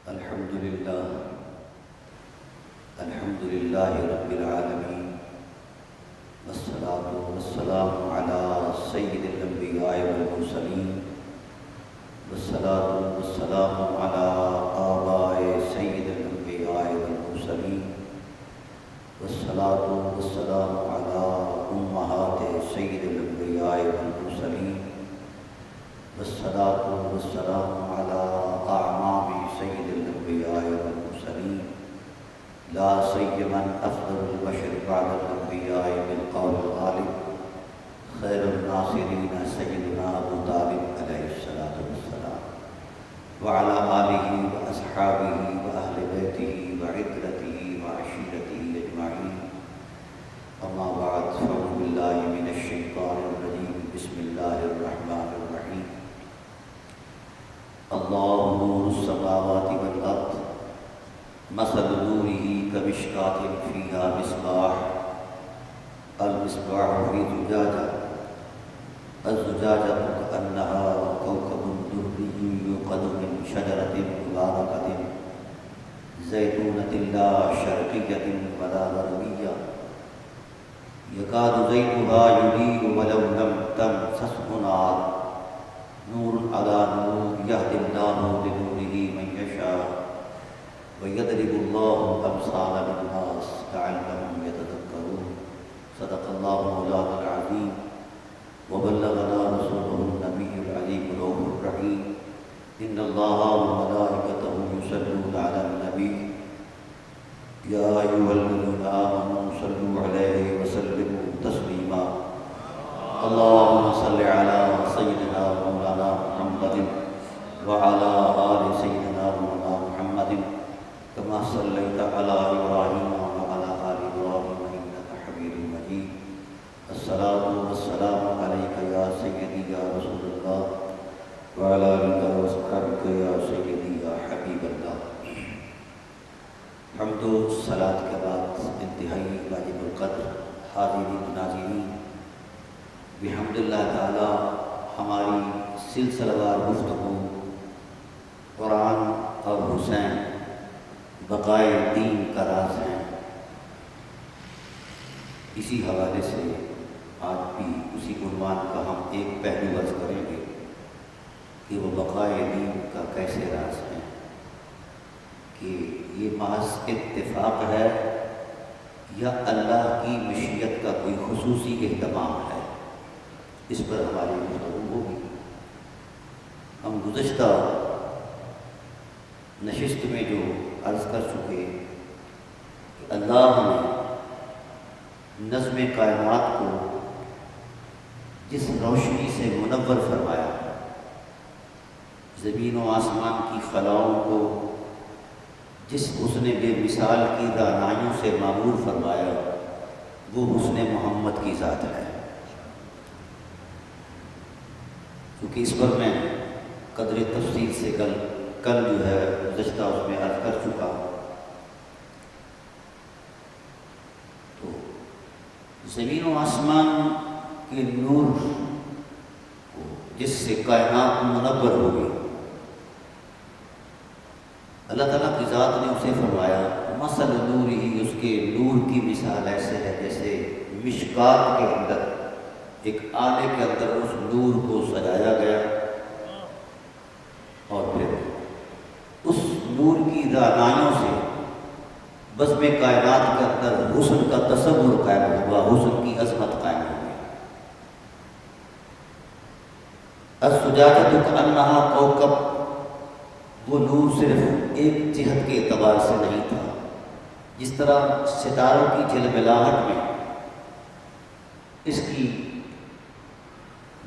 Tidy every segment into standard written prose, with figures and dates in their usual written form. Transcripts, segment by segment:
الحمد لله رب العالمين، والصلاة والسلام على سيد الأنبياء والمرسلين، والصلاة والسلام على آباء سيد الأنبياء والمرسلين، والصلاة والسلام على أمهات سيد الأنبياء والمرسلين، والصلاة والسلام على أعمام سيد الأنبياء والمرسلين، لا سيما أفضل البشر بعد الأنبياء بالقول الغالب خير الناصرين سيدنا أبو طالب عليه الصلاة والسلام، وعلى آله وأصحابه وأهل بيته وعترته وعشيرته أجمعين. أما بعد، فأعوذ بالله من الشيطان الرجيم. بسم الله الرحمن الرحيم. الله نور السماوات والأرض، مثل نوره كمشكاة فيها مصباح، المصباح في زجاجة، الزجاجة كأنها كوكب دري يوقد من شجرة مباركة زيتونة لا شرقية ولا غربية يكاد زيتها يضيء ولو لم تمسسه نار، نور على نور يهدي الله لنوره من يشاء ويضرب الله الأمثال للناس لعلهم يتذكرون. صدق الله مولانا العظيم وبلغنا رسوله النبي العليم الرؤوف الرحيم. إن الله وملائكته يصلون على النبي يا أيها الذين آمنوا صلوا عليه وسلموا تسليما. اللهم صل على سيدنا مولانا محمد وعلى آل سيدنا مولانا محمد كما صليت على إبراهيم وعلى آل إبراهيم إنك حميد مجيد. الصلاة والسلام عليك يا سيدي يا رسول الله وعلى آلك وصحبك يا سيدي يا حبيب الله. حمد و صلاۃ کے بعد انتہائی واجب القدر حاضرین ناظرین، بحمد اللہ تعالی ہماری سلسلہ وار گفتگو قرآن اور حسین بقائے دین کا راز ہیں، اسی حوالے سے آج بھی اسی عنوان کا ہم ایک پہلو عرض کریں گے کہ وہ بقائے دین کا کیسے راز ہے، کہ یہ محض اتفاق ہے یا اللہ کی مشیت کا کوئی خصوصی اہتمام ہے. اس پر ہماری گفتگو ہوگی. ہم گزشتہ نشست میں جو عرض کر چکے کہ اللہ نے نظم کائنات کو جس روشنی سے منور فرمایا، زمین و آسمان کی خلاؤں کو جس حسن بے مثال کی دانائیوں سے معمور فرمایا، وہ حسن محمد کی ذات ہے. کیونکہ اس پر میں قدر تفصیل سے کل جو ہے گزشتہ اس میں عرض کر چکا. تو زمین و آسمان کے نور کو جس سے کائنات منور ہوگی، اللہ تعالیٰ کی ذات نے اسے فرمایا مثل نور ہی، اس کے نور کی مثال ایسے ہے جیسے مشکات کے اندر، ایک آنے کے اندر اس نور کو سجایا گیا اور پھر اس نور کی رعنائیوں سے بزم کائنات کے اندر حسن کا تصور قائم ہوا، حسن کی عظمت قائم ہو گئی. الزجاجۃ کأنہا کوکب، وہ نور صرف ایک جہت کے اعتبار سے نہیں تھا. جس طرح ستاروں کی جھلملاہٹ میں اس کی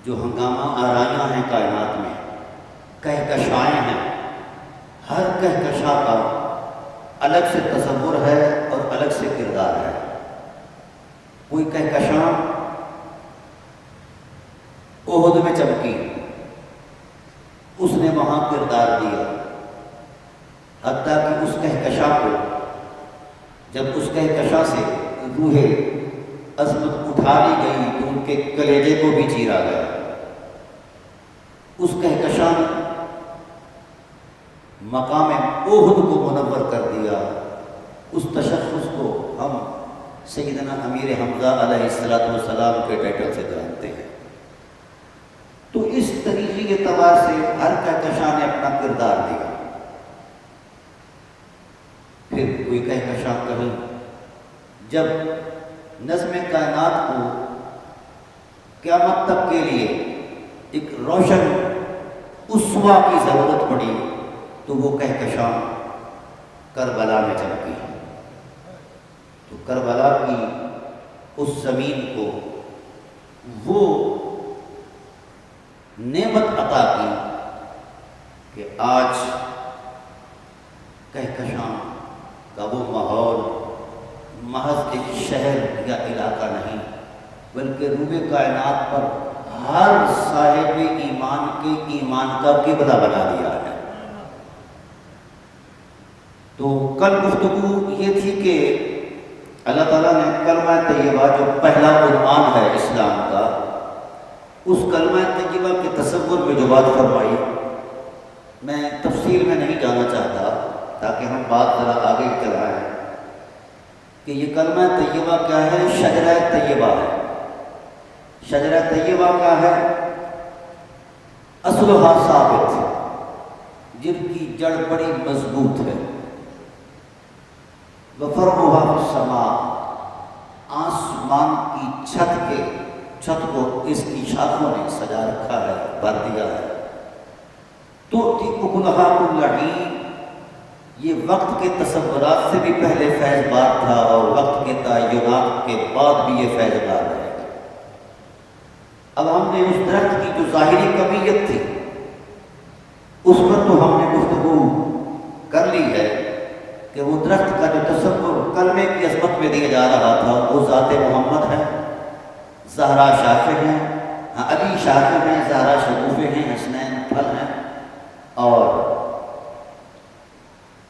جو ہنگامہ آرائیاں ہیں کائنات میں، کہکشائیں ہیں، ہر کہکشاں کا الگ سے تصور ہے اور الگ سے کردار ہے. کوئی کہکشاں احد میں چمکی، اس نے وہاں کردار دیا، حتیٰ کہ اس کہکشاں کو جب اس کہکشاں سے روح عظمت اٹھا لی گئی تو ان کے کلیجے کو بھی چیرا گیا. اس کہکشاں مقام احد کو منور کر دیا، اس تشخص کو ہم سیدنا امیر حمزہ علیہ السلام کے ٹائٹل سے جانتے ہیں۔ تو اس طریقے کے اعتبار سے ہر کہکشاں نے اپنا کردار دیا۔ پھر کوئی کہکشاں کہیں جب نظم کائنات کو قیامت تک کے لیے ایک روشن اسوہ کی ضرورت پڑی تو وہ کہکشاں کربلا میں چمکی۔ تو کربلا کی اس زمین کو وہ نعمت عطا کی کہ آج کہکشاں کا وہ ماحول محض ایک شہر یا علاقہ نہیں بلکہ روح کائنات پر ہر صاحب ایمان کے ایمان کا قبلہ بنا دیا ہے۔ تو کل گفتگو یہ تھی کہ اللہ تعالیٰ نے کلمہ طیبہ جو پہلا عنوان ہے اسلام کا، اس کلمہ طیبہ کے تصور میں جو بات فرمائی میں تفصیل میں نہیں جانا چاہتا تاکہ ہم بات ذرا آگے چلائیں کہ یہ کلمہ طیبہ کیا ہے۔ شجرہ طیبہ ہے۔ شجرہ طیبہ کیا ہے؟ اصلھا ثابت، جن کی جڑ بڑی مضبوط ہے۔ وفرعھا فی السماء، آسمان کی چھت کو اس کی شاخوں نے سجا رکھا ہے، بھر دیا ہے۔ تؤتی اکلھا کل حین، یہ وقت کے تصورات سے بھی پہلے فیض بار تھا اور وقت کے تعینات کے بعد بھی یہ فیض بار رہے گا۔ اب ہم نے اس درخت کی جو ظاہری کمیت تھی اس پر تو ہم نے گفتگو کر لی ہے کہ وہ درخت کا جو تصور کلمے کی عظمت میں دیا جا رہا تھا وہ ذات محمد ہے، زہرا شاخیں ہیں، علی شاخیں ہیں، زہرا شگوفے ہیں، حسنین پھل ہیں، اور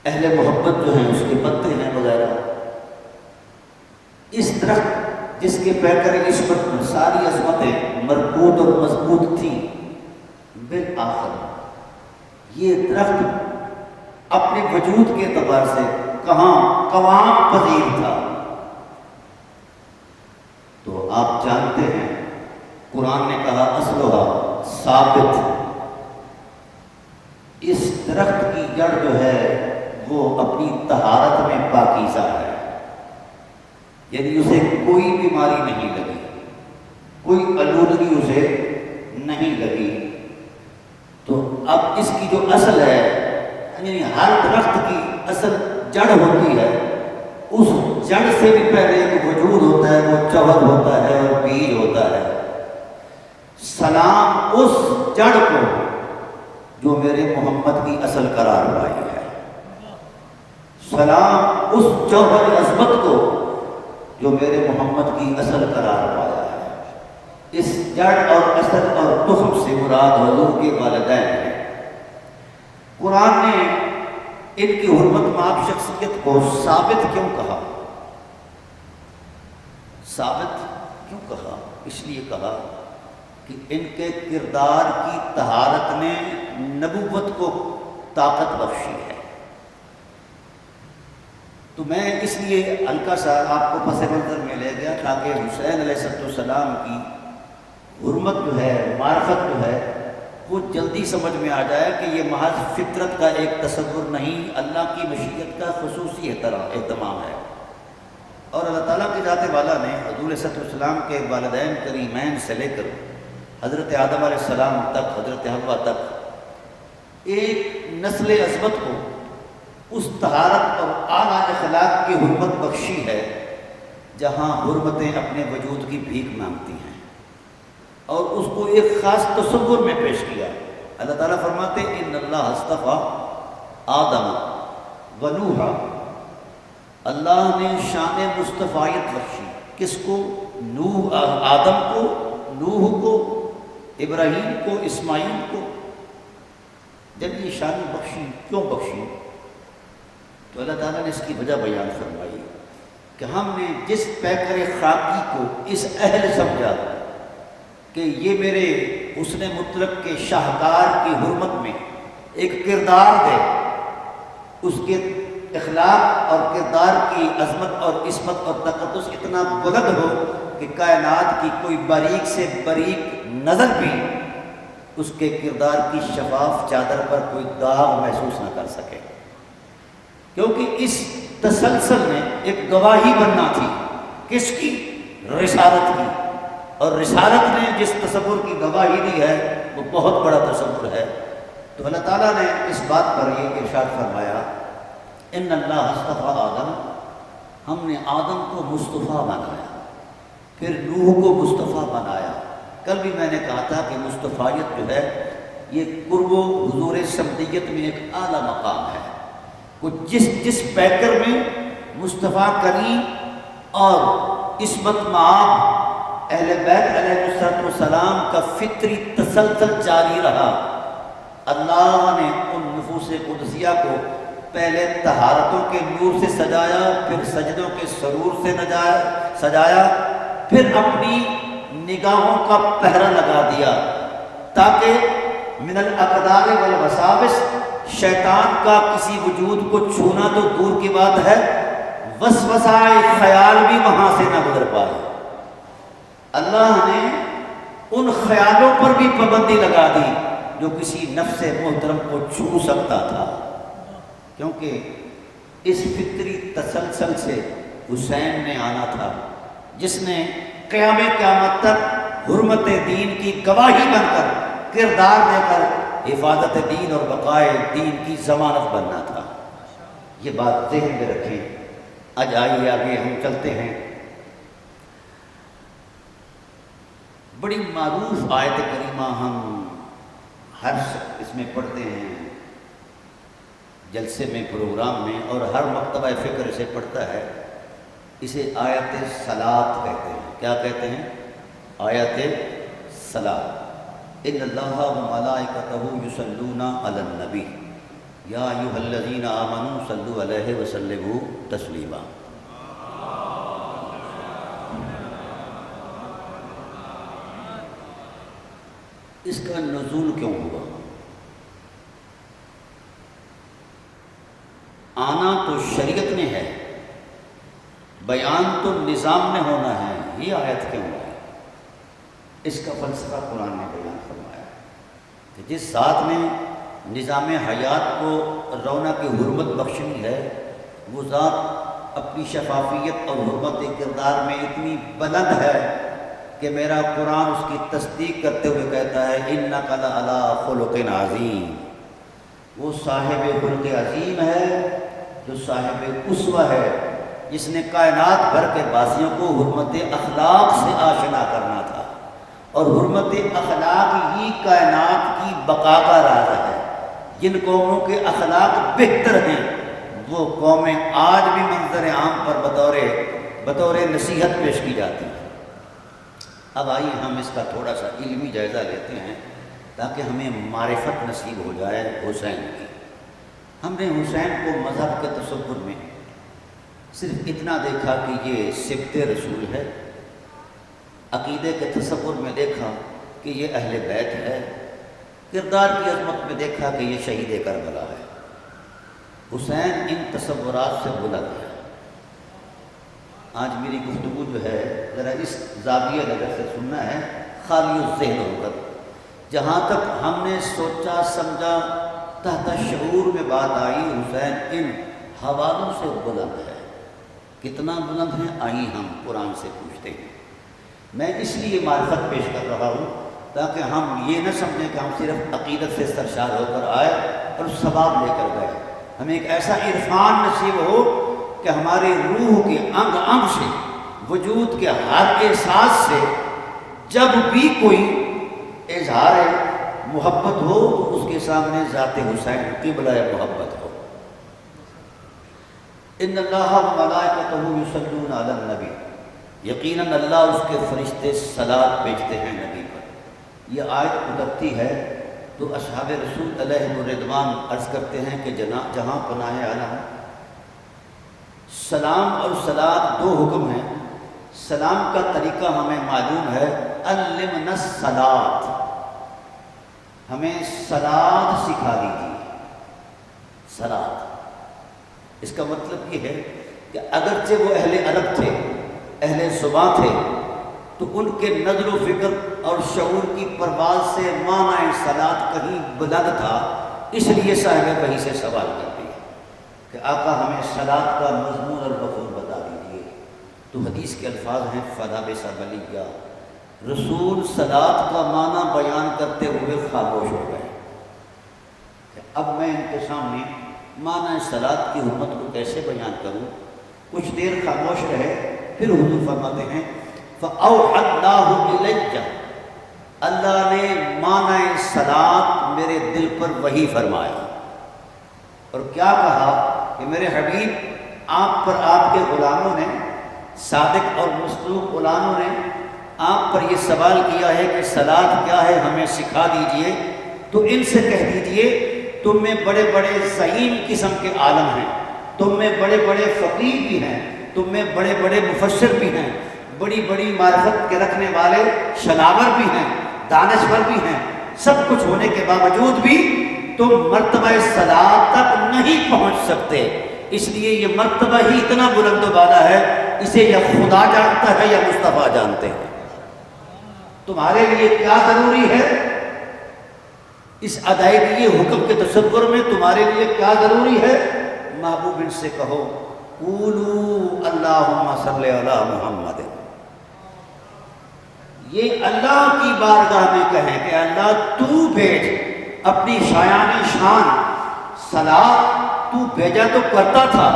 اہل محبت جو ہیں اس کے پتے ہیں وغیرہ۔ اس درخت جس کے پیکر عصمت میں ساری عظمتیں مربوط اور مضبوط تھیں، بالآخر یہ درخت اپنے وجود کے اعتبار سے کہاں قوام پذیر تھا۔ تو آپ جانتے ہیں قرآن نے کہا اصلھا ثابت، اس درخت کی جڑ جو ہے وہ اپنی طہارت میں پاکیزہ ہے، یعنی اسے کوئی بیماری نہیں لگی، کوئی آلودگی اسے نہیں لگی۔ تو اب اس کی جو اصل ہے، یعنی ہر درخت کی اصل جڑ ہوتی ہے، اس جڑ سے بھی پہلے ایک وجود ہوتا ہے، وہ چوہد ہوتا ہے اور بیج ہوتا ہے۔ سلام اس جڑ کو جو میرے محمد کی اصل قرار پائی ہے، سلام اس جوہر عظمت کو جو میرے محمد کی اصل قرار پایا ہے۔ اس جڑ اور اصل اور تخم سے مراد حضور کے والدین ہیں۔ قرآن نے ان کی حرمت مآب شخصیت کو ثابت کیوں کہا؟ ثابت کیوں کہا؟ اس لیے کہا کہ ان کے کردار کی طہارت نے نبوت کو طاقت بخشی ہے۔ تو میں اس لیے ہلکا سا آپ کو پس منظر میں لے گیا تاکہ حسین علیہ السلام کی حرمت جو ہے، معرفت جو ہے، وہ جلدی سمجھ میں آ جائے کہ یہ محض فطرت کا ایک تصور نہیں، اللہ کی مشیت کا خصوصی اہتمام ہے۔ اور اللہ تعالیٰ کی ذات والا نے حضور صلی اللہ علیہ وسلم کے والدین کریمین سے لے کر حضرت آدم علیہ السلام تک، حضرت حوا تک ایک نسل عظمت کو اس طہارت اور اعلیٰ اخلاق کی حرمت بخشی ہے جہاں حرمتیں اپنے وجود کی بھیک مانگتی ہیں، اور اس کو ایک خاص تصور میں پیش کیا۔ اللہ تعالیٰ فرماتے ان اللہ اصطفیٰ آدم و نوحا، اللہ نے شان مصطفیت بخشی کس کو؟ نوح، آدم کو، نوح کو، ابراہیم کو، اسماعیل کو۔ جب یہ شان بخشی، کیوں بخشی؟ تو اللہ تعالیٰ نے اس کی وجہ بیان فرمائی کہ ہم نے جس پیکر خاکی کو اس اہل سمجھا کہ یہ میرے حسن مطلق کے شاہکار کی حرمت میں ایک کردار دے، اس کے اخلاق اور کردار کی عظمت اور عصمت اور تقدس اتنا بلند ہو کہ کائنات کی کوئی باریک سے باریک نظر بھی اس کے کردار کی شفاف چادر پر کوئی داغ محسوس نہ کر سکے، کیونکہ اس تسلسل نے ایک گواہی بننا تھی، کس کی؟ رسالت کی، اور رسالت نے جس تصور کی گواہی دی ہے وہ بہت بڑا تصور ہے۔ تو اللہ تعالیٰ نے اس بات پر یہ ارشاد فرمایا، ان اللہ اصطفیٰ آدم، ہم نے آدم کو مصطفیٰ بنایا، پھر نوح کو مصطفیٰ بنایا۔ کل بھی میں نے کہا تھا کہ مصطفیت جو ہے یہ قرب و حضور صمدیت میں ایک اعلیٰ مقام ہے۔ وہ جس پیکر میں مصطفیٰ کریم اور عصمت مآب اہل بیت علیہ السلام کا فطری تسلسل جاری رہا، اللہ نے ان نفوس قدسیہ کو پہلے طہارتوں کے نور سے سجایا، پھر سجدوں کے سرور سے سجایا، پھر اپنی نگاہوں کا پہرا لگا دیا تاکہ من الاقدار والوساوس، شیطان کا کسی وجود کو چھونا تو دور کی بات ہے، وسوسائے خیال بھی وہاں سے نہ گزر پائے۔ اللہ نے ان خیالوں پر بھی پابندی لگا دی جو کسی نفس محترم کو چھو سکتا تھا، کیونکہ اس فطری تسلسل سے حسین نے آنا تھا، جس نے قیامت تک حرمت دین کی گواہی بن کر، کردار دے کر حفاظت دین اور بقائے دین کی ضمانت بننا تھا۔ یہ بات ذہن میں رکھیں۔ آج آئیے آگے ہم چلتے ہیں۔ بڑی معروف آیت کریمہ ہم ہر اس میں پڑھتے ہیں، جلسے میں، پروگرام میں، اور ہر مکتبہ فکر اسے پڑھتا ہے۔ اسے آیت صلاۃ کہتے ہیں۔ کیا کہتے ہیں؟ آیت صلاۃ۔ ان اللہ وملائکتہ یصلون علی النبی یا ایھا الذین آمنوا صلوا علیہ وسلموا تسلیما۔ اس کا نزول کیوں ہوا؟ آنا تو شریعت میں ہے، بیان تو نظام میں ہونا ہے، یہ آیت کیوں ہے؟ اس کا فلسفہ قرآن نے بیان فرمایا کہ جس ذات نے نظام حیات کو رونق حرمت بخشنی ہے، وہ ذات اپنی شفافیت اور حرمت کردار میں اتنی بلند ہے کہ میرا قرآن اس کی تصدیق کرتے ہوئے کہتا ہے انک لعلی خلق عظیم۔ وہ صاحب خلق عظیم ہے جو صاحب اسوہ ہے، جس نے کائنات بھر کے باسیوں کو حرمت اخلاق سے آشنا کرنا تھا، اور حرمت اخلاق ہی کائنات کی بقا کا راز ہے۔ جن قوموں کے اخلاق بہتر ہیں وہ قومیں آج بھی منظر عام پر بطور نصیحت پیش کی جاتی ہیں۔ اب آئیے ہم اس کا تھوڑا سا علمی جائزہ لیتے ہیں تاکہ ہمیں معرفت نصیب ہو جائے حسین کی۔ ہم نے حسین کو مذہب کے تصور میں صرف اتنا دیکھا کہ یہ سبط رسول ہے، عقیدے کے تصور میں دیکھا کہ یہ اہل بیت ہے، کردار کی عظمت میں دیکھا کہ یہ شہید کربلا ہے۔ حسین ان تصورات سے بلند ہے۔ آج میری گفتگو جو ہے ذرا اس زاویہ نظر سے سننا ہے، خالی الذہن ہو کر۔ جہاں تک ہم نے سوچا سمجھا، تحت شعور میں بات آئی، حسین ان حوالوں سے بلند ہے۔ کتنا بلند ہے؟ آئیے ہم قرآن سے پوچھتے ہیں۔ میں اس لیے معرفت پیش کر رہا ہوں تاکہ ہم یہ نہ سمجھیں کہ ہم صرف عقیدت سے سرشار ہو کر آئے اور ثواب لے کر گئے۔ ہمیں ایک ایسا عرفان نصیب ہو کہ ہماری روح کے انگ انگ سے، وجود کے ہر احساس سے جب بھی کوئی اظہار محبت ہو تو اس کے سامنے ذات حسین قبلہ محبت ہو۔ ان اللہ وملائکتہ یصلون علی النبی، یقیناً اللہ اس کے فرشتے صلاۃ بھیجتے ہیں نبی پر۔ یہ آیت اترتی ہے تو اصحاب رسول علیہ الرضوان عرض کرتے ہیں کہ جہاں پناہ عالم، سلام اور صلاۃ دو حکم ہیں۔ سلام کا طریقہ ہمیں معلوم ہے، علمنا الصلاۃ، ہمیں صلاۃ سکھا دیجیے۔ صلاۃ اس کا مطلب یہ ہے کہ اگرچہ وہ اہل عرب تھے، اہل زباں تھے، تو ان کے نظر و فکر اور شعور کی پرواز سے معنی صلاۃ کہیں بلند تھا، اس لیے صاحب وحی سے سوال کر دیا کہ آقا ہمیں صلاۃ کا مضمون اور مفہوم بتا دیجیے۔ تو حدیث کے الفاظ ہیں فَلَبِثَ مَلِيًّا، رسول صلاۃ کا معنی بیان کرتے ہوئے خاموش ہو گئے کہ اب میں ان کے سامنے معنی صلاۃ کی حرمت کو کیسے بیان کروں۔ کچھ دیر خاموش رہے، پھر حضور فرماتے ہیں فَأَوْحَى اللَّهُ إِلَيَّ، اللہ نے معنی صلاۃ میرے دل پر وحی فرمایا اور کیا کہا کہ میرے حبیب آپ پر آپ کے غلاموں نے، صادق اور مصدوق غلاموں نے آپ پر یہ سوال کیا ہے کہ صلاۃ کیا ہے ہمیں سکھا دیجئے، تو ان سے کہہ دیجئے تم میں بڑے بڑے زعیم قسم کے عالم ہیں، تم میں بڑے بڑے فقیہ بھی ہیں، تم میں بڑے بڑے مفسر بھی ہیں، بڑی بڑی معرفت کے رکھنے والے شناور بھی ہیں، دانشور بھی ہیں، سب کچھ ہونے کے باوجود بھی تم مرتبہ صلاۃ تک نہیں پہنچ سکتے، اس لیے یہ مرتبہ ہی اتنا بلند و بالا ہے، اسے یا خدا جانتا ہے یا مصطفیٰ جانتے ہیں۔ تمہارے لیے کیا ضروری ہے اس ادائیگی حکم کے تصور میں، تمہارے لیے کیا ضروری ہے؟ محبوب ان سے کہو قولوا اللہم صلی علی محمد، یہ اللہ کی بارگاہ میں کہیں کہ اللہ تو بھیج اپنی شایان شان صلاۃ، تو بھیجا تو کرتا تھا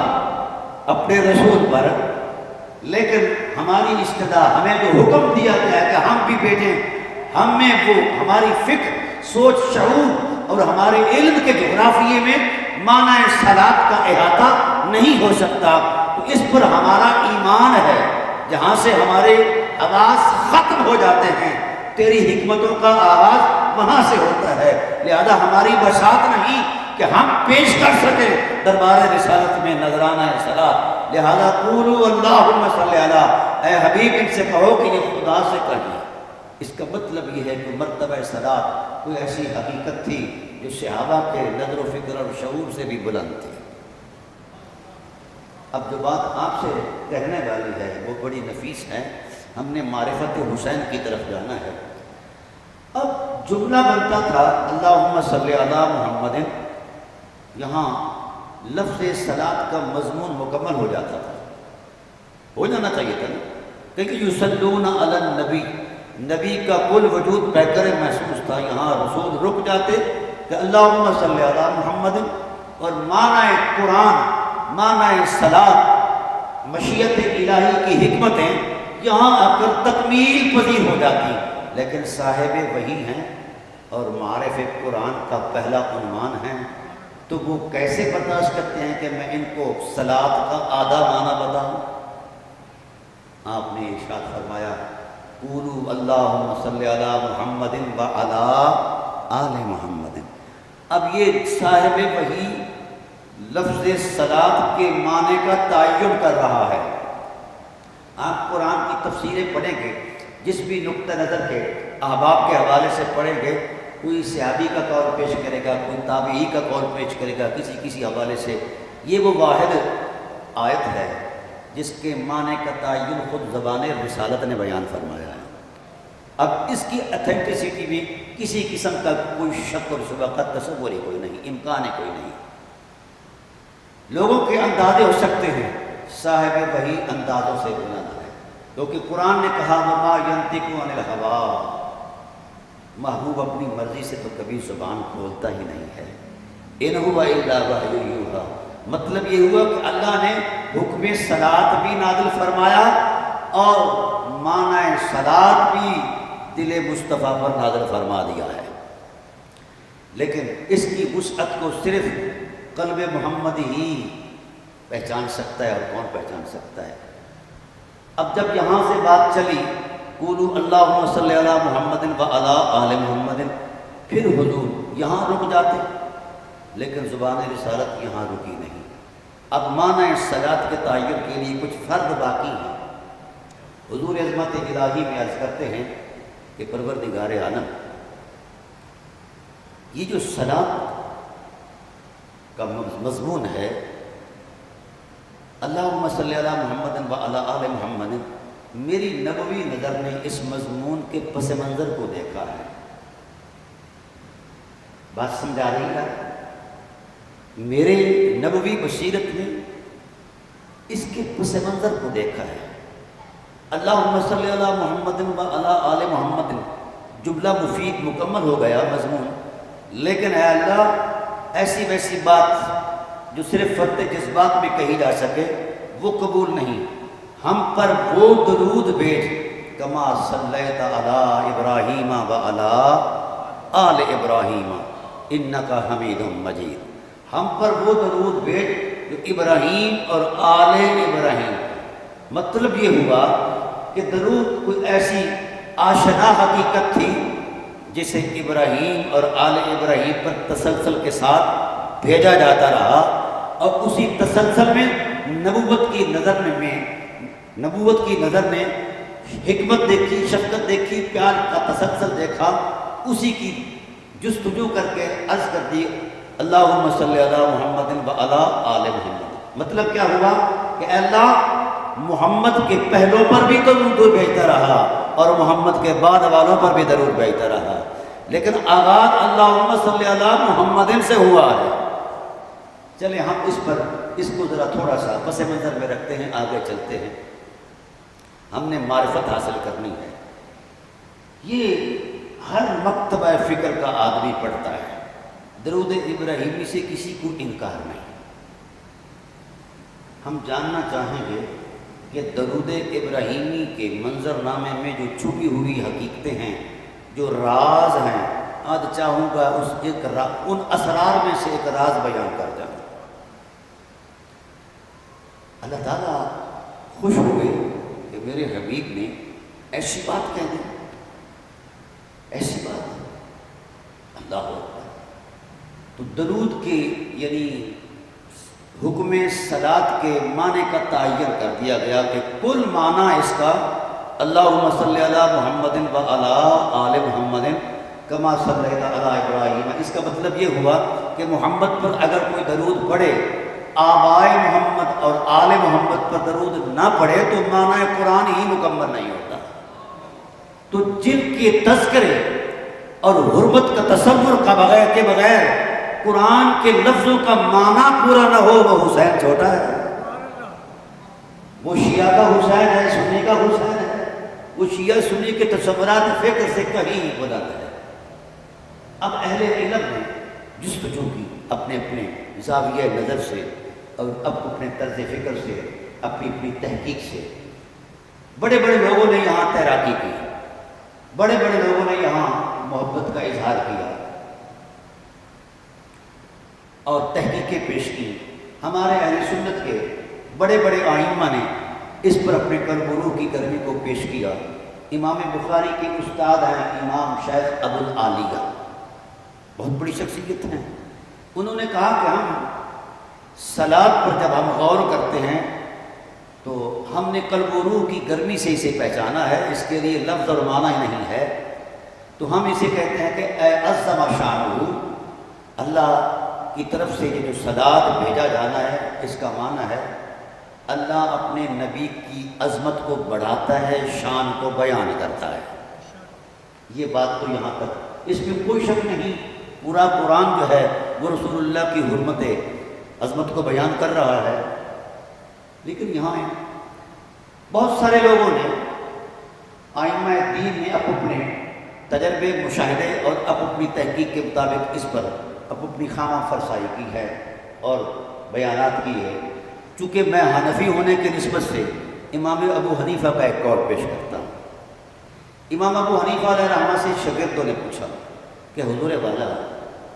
اپنے رسول پر، لیکن ہماری استدعا، ہمیں جو حکم دیا گیا ہے کہ ہم بھی بھیجیں، ہم میں وہ ہماری فکر، سوچ، شعور اور ہمارے علم کے جغرافیے میں معنی صلاۃ کا احاطہ نہیں ہو سکتا، تو اس پر ہمارا ایمان ہے، جہاں سے ہمارے آواز ختم ہو جاتے ہیں تیری حکمتوں کا آغاز وہاں سے ہوتا ہے، لہذا ہماری بساط نہیں کہ ہم پیش کر سکیں دربار رسالت میں نذرانہ صلاۃ، لہذا قولوا اللہم صلی علی، اے حبیب ان سے کہو کہ یہ خدا سے کہیے۔ اس کا مطلب یہ ہے کہ مرتبہ صلاۃ کوئی ایسی حقیقت تھی جو صحابہ کے نظر و فکر اور شعور سے بھی بلند تھی۔ اب جو بات آپ سے کہنے والی ہے وہ بڑی نفیس ہے، ہم نے معرفت حسین کی طرف جانا ہے۔ اب جملہ بنتا تھا اللہم صلی علی محمد، یہاں لفظ صلاۃ کا مضمون مکمل ہو جاتا تھا، ہو جانا چاہیے تھا نا، کیونکہ یصلون علی النبی، نبی کا کل وجود پیکر محسوس تھا، یہاں رسول رک جاتے کہ اللہم صلی علی محمد، اور معنی قرآن، معنی صلاۃ، مشیت الہی کی حکمتیں یہاں آ کر تکمیل پذیر ہو جاتی، لیکن صاحب وحی ہیں اور معارف قرآن کا پہلا عنوان ہے، تو وہ کیسے برداشت کرتے ہیں کہ میں ان کو صلاۃ کا آدھا معنی بتاؤں؟ آپ نے ارشاد فرمایا قولوا اللہم صلی علی محمد وعلی آل محمد۔ اب یہ صاحب وحی لفظ صلاۃ کے معنی کا تعین کر رہا ہے۔ آپ قرآن کی تفسیریں پڑھیں گے، جس بھی نقطہ نظر کے احباب کے حوالے سے پڑھیں گے، کوئی صحابی کا قول پیش کرے گا، کوئی تابعی کا قول پیش کرے گا، کسی حوالے سے، یہ وہ واحد آیت ہے جس کے معنی کا تعین خود زبان رسالت نے بیان فرمایا ہے۔ اب اس کی اتھینٹسٹی میں کسی قسم کا کوئی شک اور شبہ کا تصور ہی کوئی نہیں، امکان ہی کوئی نہیں۔ لوگوں کے اندازے ہو سکتے ہیں، صاحب وحی اندازوں سے بلند ہے، کیونکہ قرآن نے کہا وما ینطق عن الہویٰ، محبوب اپنی مرضی سے تو کبھی زبان کھولتا ہی نہیں ہے، ان هو الا وحی یوحیٰ، مطلب یہ ہوا کہ اللہ نے حکم صلاۃ بھی نازل فرمایا اور معنی صلاۃ بھی دل مصطفیٰ پر نازل فرما دیا ہے، لیکن اس کی وسعت کو صرف قلب محمد ہی پہچان سکتا ہے، اور کون پہچان سکتا ہے؟ اب جب یہاں سے بات چلی قولوا اللہم صلی علی محمد وعلی آل محمد، پھر حضور یہاں رک جاتے، لیکن زبان رسالت یہاں رکی نہیں۔ اب معنی صلاۃ کے تعین کے لیے کچھ فرد باقی ہیں۔ حضور عظمت الہی میں عرض کرتے ہیں کہ پروردگار عالم، یہ جو صلاۃ کا مضمون ہے اللہم صلی علی محمد و علی آل محمد، میری نبوی نظر نے اس مضمون کے پس منظر کو دیکھا ہے۔ بات سمجھا رہی ہے؟ میرے نبوی بصیرت نے اس کے پس منظر کو دیکھا ہے۔ اللہم صلی علی محمد و علی آل محمد، جملہ مفید مکمل ہو گیا مضمون، لیکن اے اللہ ایسی ویسی بات جو صرف فرد جذبات میں کہی جا سکے وہ قبول نہیں، ہم پر وہ درود بھیج کما صلیت علی ابراہیم و علی آل ابراہیم انکا حمید مجید، ہم پر وہ درود بھیج جو ابراہیم اور آل ابراہیم۔ مطلب یہ ہوا کہ درود کوئی ایسی آشنا حقیقت تھی جسے ابراہیم اور آل ابراہیم پر تسلسل کے ساتھ بھیجا جاتا رہا، اور اسی تسلسل میں نبوت کی نظر نے حکمت دیکھی، شفقت دیکھی، پیار کا تسلسل دیکھا، اسی کی جستجو کر کے عرض کر دی اللہم صلی علی محمد و علی آل محمد۔ مطلب کیا ہوا کہ اے اللہ محمد کے پہلوں پر بھی درود بھیجتا رہا اور محمد کے بعد والوں پر بھی درود بھیجتا رہا، لیکن آغاز اللہم صلی علی محمد سے ہوا ہے۔ چلیں ہم اس کو ذرا تھوڑا سا پس منظر میں رکھتے ہیں، آگے چلتے ہیں۔ ہم نے معرفت حاصل کرنی ہے، یہ ہر مکتبہ فکر کا آدمی پڑھتا ہے، درود ابراہیمی سے کسی کو انکار نہیں۔ ہم جاننا چاہیں گے کہ درود ابراہیمی کے منظر نامے میں جو چھپی ہوئی حقیقتیں ہیں، جو راز ہیں، آج چاہوں گا ان اسرار میں سے ایک راز بیان کر جاؤں۔ اللہ تعالیٰ خوش ہوئے کہ میرے حبیب نے ایسی بات کہہ دی، ایسی بات اللہ اکبر۔ تو درود کے یعنی حکم صلاۃ کے معنی کا تعین کر دیا گیا کہ کل معنی اس کا اللہم صلی علی محمد و علی آل محمد کما صلیت علی ابراہیم۔ اس کا مطلب یہ ہوا کہ محمد پر اگر کوئی درود پڑھے، آبائے محمد اور آل محمد پر درود نہ پڑھے تو معنی قرآن ہی مکمل نہیں ہوتا۔ تو جن کے تذکرے اور حرمت کا تصور کے بغیر قرآن کے لفظوں کا معنی پورا نہ ہو، وہ حسین چھوٹا ہے، وہ شیعہ کا حسین ہے، سنی کا حسین ہے، وہ شیعہ سنی کے تصورات فکر سے کہیں بلند ہے۔ اب اہل علم نے جستجو کی اپنے زاویہ نظر سے اور اپنے طرز فکر سے، اپنی تحقیق سے۔ بڑے بڑے لوگوں نے یہاں تیراکی کی، بڑے بڑے لوگوں نے یہاں محبت کا اظہار کیا اور تحقیقیں پیش کی۔ ہمارے اہل سنت کے بڑے بڑے ائمہ نے اس پر اپنے قلب و روح کی گرمی کو پیش کیا۔ امام بخاری کے استاد ہیں امام شیخ ابو العالیہ، بہت بڑی شخصیت ہیں۔ انہوں نے کہا کہ ہم صلاۃ پر جب ہم غور کرتے ہیں تو ہم نے قلب و روح کی گرمی سے اسے پہچانا ہے، اس کے لیے لفظ اور معنی نہیں ہے۔ تو ہم اسے کہتے ہیں کہ اے عظم شانہ، اللہ کی طرف سے یہ جو صلاۃ بھیجا جانا ہے، اس کا معنی ہے اللہ اپنے نبی کی عظمت کو بڑھاتا ہے، شان کو بیان کرتا ہے۔ یہ بات تو یہاں تک، اس میں کوئی شک نہیں، پورا قرآن جو ہے وہ رسول اللہ کی حرمت عظمت کو بیان کر رہا ہے۔ لیکن یہاں بہت سارے لوگوں نے، ائمہ دین نے اپنے تجربے، مشاہدے اور اپنی تحقیق کے مطابق اس پر اپنی خامہ فرسائی کی ہے اور بیانات کی ہے۔ چونکہ میں حنفی ہونے کی نسبت سے امام ابو حنیفہ کا ایک قول پیش کرتا ہوں۔ امام ابو حنیفہ علیہ رحمہ سے شاگردوں نے پوچھا کہ حضور والا،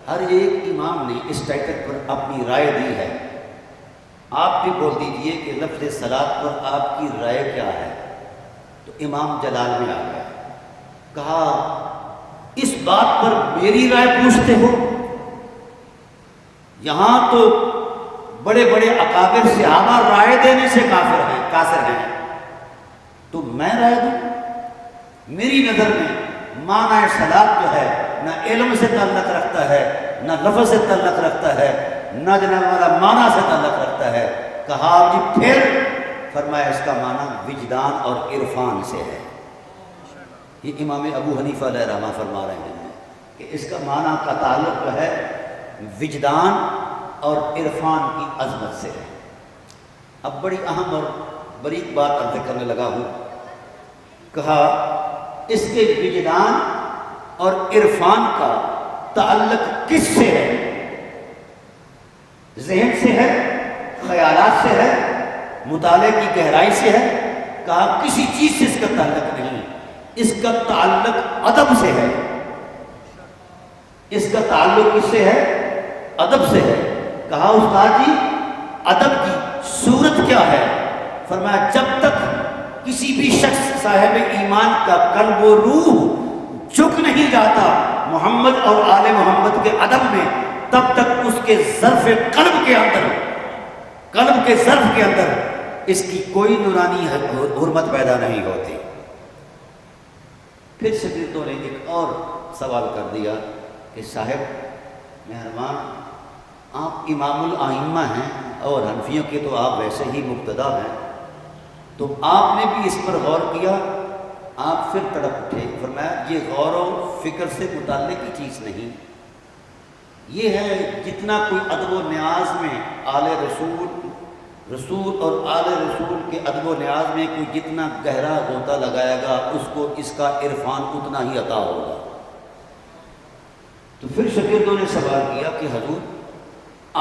ہر ایک امام نے اس ٹائٹل پر اپنی رائے دی ہے، آپ بھی بول دیجئے کہ لفظ صلاۃ پر آپ کی رائے کیا ہے؟ تو امام جلال میں آ گیا، کہا اس بات پر میری رائے پوچھتے ہو؟ یہاں تو بڑے بڑے اکابر صحابہ رائے دینے سے قاصر ہیں، تو میں رائے دوں؟ میری نظر میں معنی صلاۃ جو ہے نہ علم سے تعلق رکھتا ہے، نہ لفظ سے تعلق رکھتا ہے، نہ جناب والا معنی سے تعلق رکھتا ہے۔ کہا جی پھر؟ فرمایا اس کا معنی وجدان اور عرفان سے ہے۔ یہ امام ابو حنیفہ علیہ رحمہ فرما رہے ہیں کہ اس کا معنی کا تعلق جو ہے وجدان اور عرفان کی عظمت سے ہے۔ اب بڑی اہم اور بریک بات عرض کرنے لگا ہوں۔ کہا اس کے وجدان اور عرفان کا تعلق کس سے ہے؟ ذہن سے ہے، خیالات سے ہے، مطالعے کی گہرائی سے ہے؟ کہا کسی چیز سے اس کا تعلق نہیں، اس کا تعلق ادب سے ہے۔ اس کا تعلق کس سے ہے؟ ادب سے ہے۔ کہا استاد جی ادب کی صورت کیا ہے؟ فرمایا جب تک کسی بھی شخص صاحب ایمان کا قلب و روح جھک نہیں جاتا محمد اور آل محمد کے ادب میں، تب تک اس کے ظرف قلب کے ظرف کے اندر اس کی کوئی نورانی حرمت پیدا نہیں ہوتی۔ پھر شاگردوں نے ایک اور سوال کر دیا کہ صاحب مہربان آپ امام الائمہ ہیں اور حنفیوں کے تو آپ ویسے ہی مبتدا ہیں، تو آپ نے بھی اس پر غور کیا؟ آپ پھر تڑپ اٹھے۔ فرمایا یہ غور و فکر سے متعلق کی چیز نہیں، یہ ہے جتنا کوئی ادب و نیاز میں رسول اور آل رسول کے ادب و نیاز میں کوئی جتنا گہرا غوطہ لگائے گا اس کو اس کا عرفان اتنا ہی عطا ہوگا۔ تو پھر شاگردوں نے سوال کیا کہ حضور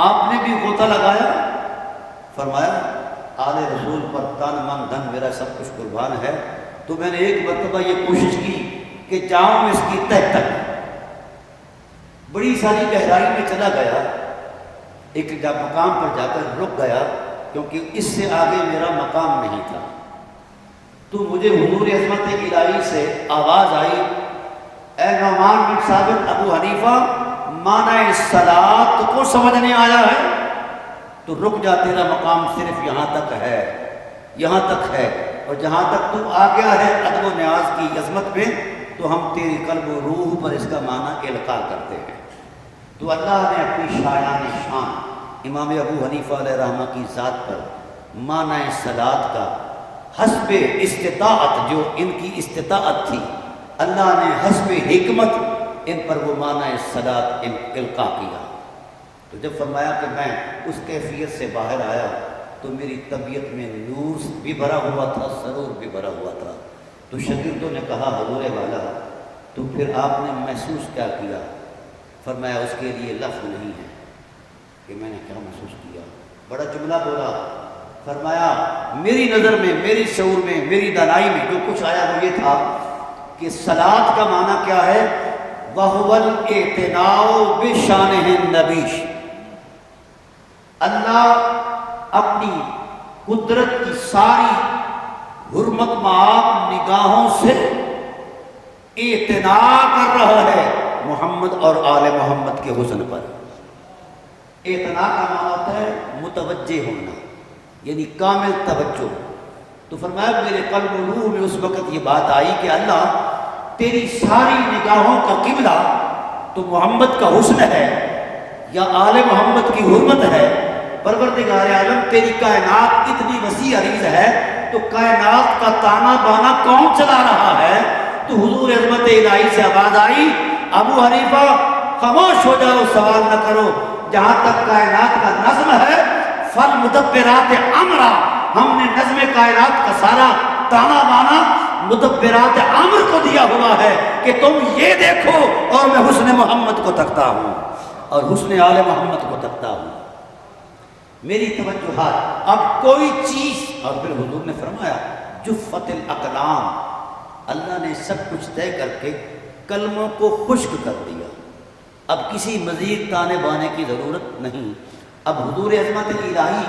آپ نے بھی غوطہ لگایا؟ فرمایا آل رسول پر تن من دھن میرا سب کچھ قربان ہے، تو میں نے ایک مرتبہ یہ کوشش کی کہ جاؤں اس کی تہ تک، بڑی ساری گہرائی میں چلا گیا، ایک جب مقام پر جا کر رک گیا کیونکہ اس سے آگے میرا مقام نہیں تھا۔ تو مجھے حضور عظمت الہی سے آواز آئی، اے نعمان بن ثابت ابو حنیفہ معنی صلاۃ کو سمجھنے آیا ہے؟ تو رک جا، تیرا مقام صرف یہاں تک ہے، یہاں تک ہے، اور جہاں تک تو آ گیا ہے ادب و نیاز کی عظمت میں تو ہم تیری قلب و روح پر اس کا معنی القاء کرتے ہیں۔ تو اللہ نے اپنی شایان شان امام ابو حنیفہ علیہ رحمہ کی ذات پر معنی صلاۃ کا حسب استطاعت، جو ان کی استطاعت تھی، اللہ نے حسب حکمت ان پر وہ معنی صلاۃ القاء کیا۔ تو جب فرمایا کہ میں اس کیفیت سے باہر آیا تو میری طبیعت میں نور بھی بھرا ہوا تھا، سرور بھی بھرا ہوا تھا۔ تو شاگردوں نے کہا حضور والا تو پھر آپ نے محسوس کیا کیا؟ فرمایا اس کے لیے لفظ نہیں ہے کہ میں نے کیا محسوس کیا۔ بڑا جملہ بولا، فرمایا میری نظر میں، میری شعور میں، میری دانائی میں جو کچھ آیا وہ یہ تھا کہ صلاۃ کا معنی کیا ہے؟ وَهُوَ الْاِعْتِنَاءُ بِشَانِهِ النَّبِيشِ، اللہ اپنی قدرت کی ساری حرمت مآب نگاہوں سے اعتناء کر رہا ہے محمد اور آل محمد کے حسن پر۔ اعتناء کا معنی ہوتا ہے متوجہ ہونا، یعنی کامل توجہ۔ تو فرمایا میرے قلب و روح میں اس وقت یہ بات آئی کہ اللہ تیری ساری نگاہوں کا قبلہ تو محمد کا حسن ہے یا آل محمد کی حرمت ہے۔ پروردگار عالم تیری کائنات اتنی وسیع عریض ہے تو کائنات کا تانا بانا کون چلا رہا ہے؟ تو حضور عظمت الہی سے آواز آئی، ابو حنیفہ خاموش ہو جاؤ، سوال نہ کرو، جہاں تک کائنات کا نظم ہے فالمدبرات امرا، ہم نے نظم کائنات کا سارا تانا بانا مدبرات امر کو دیا ہوا ہے کہ تم یہ دیکھو اور میں حسن محمد کو تکتا ہوں اور حسن آل محمد کو تکتا ہوں، میری توجہات اب کوئی چیز۔ اور پھر حضور نے فرمایا جفت الاقلام، اللہ نے سب کچھ طے کر کے کلموں کو خشک کر دیا، اب کسی مزید تانے بانے کی ضرورت نہیں۔ اب حضور عظمت الہی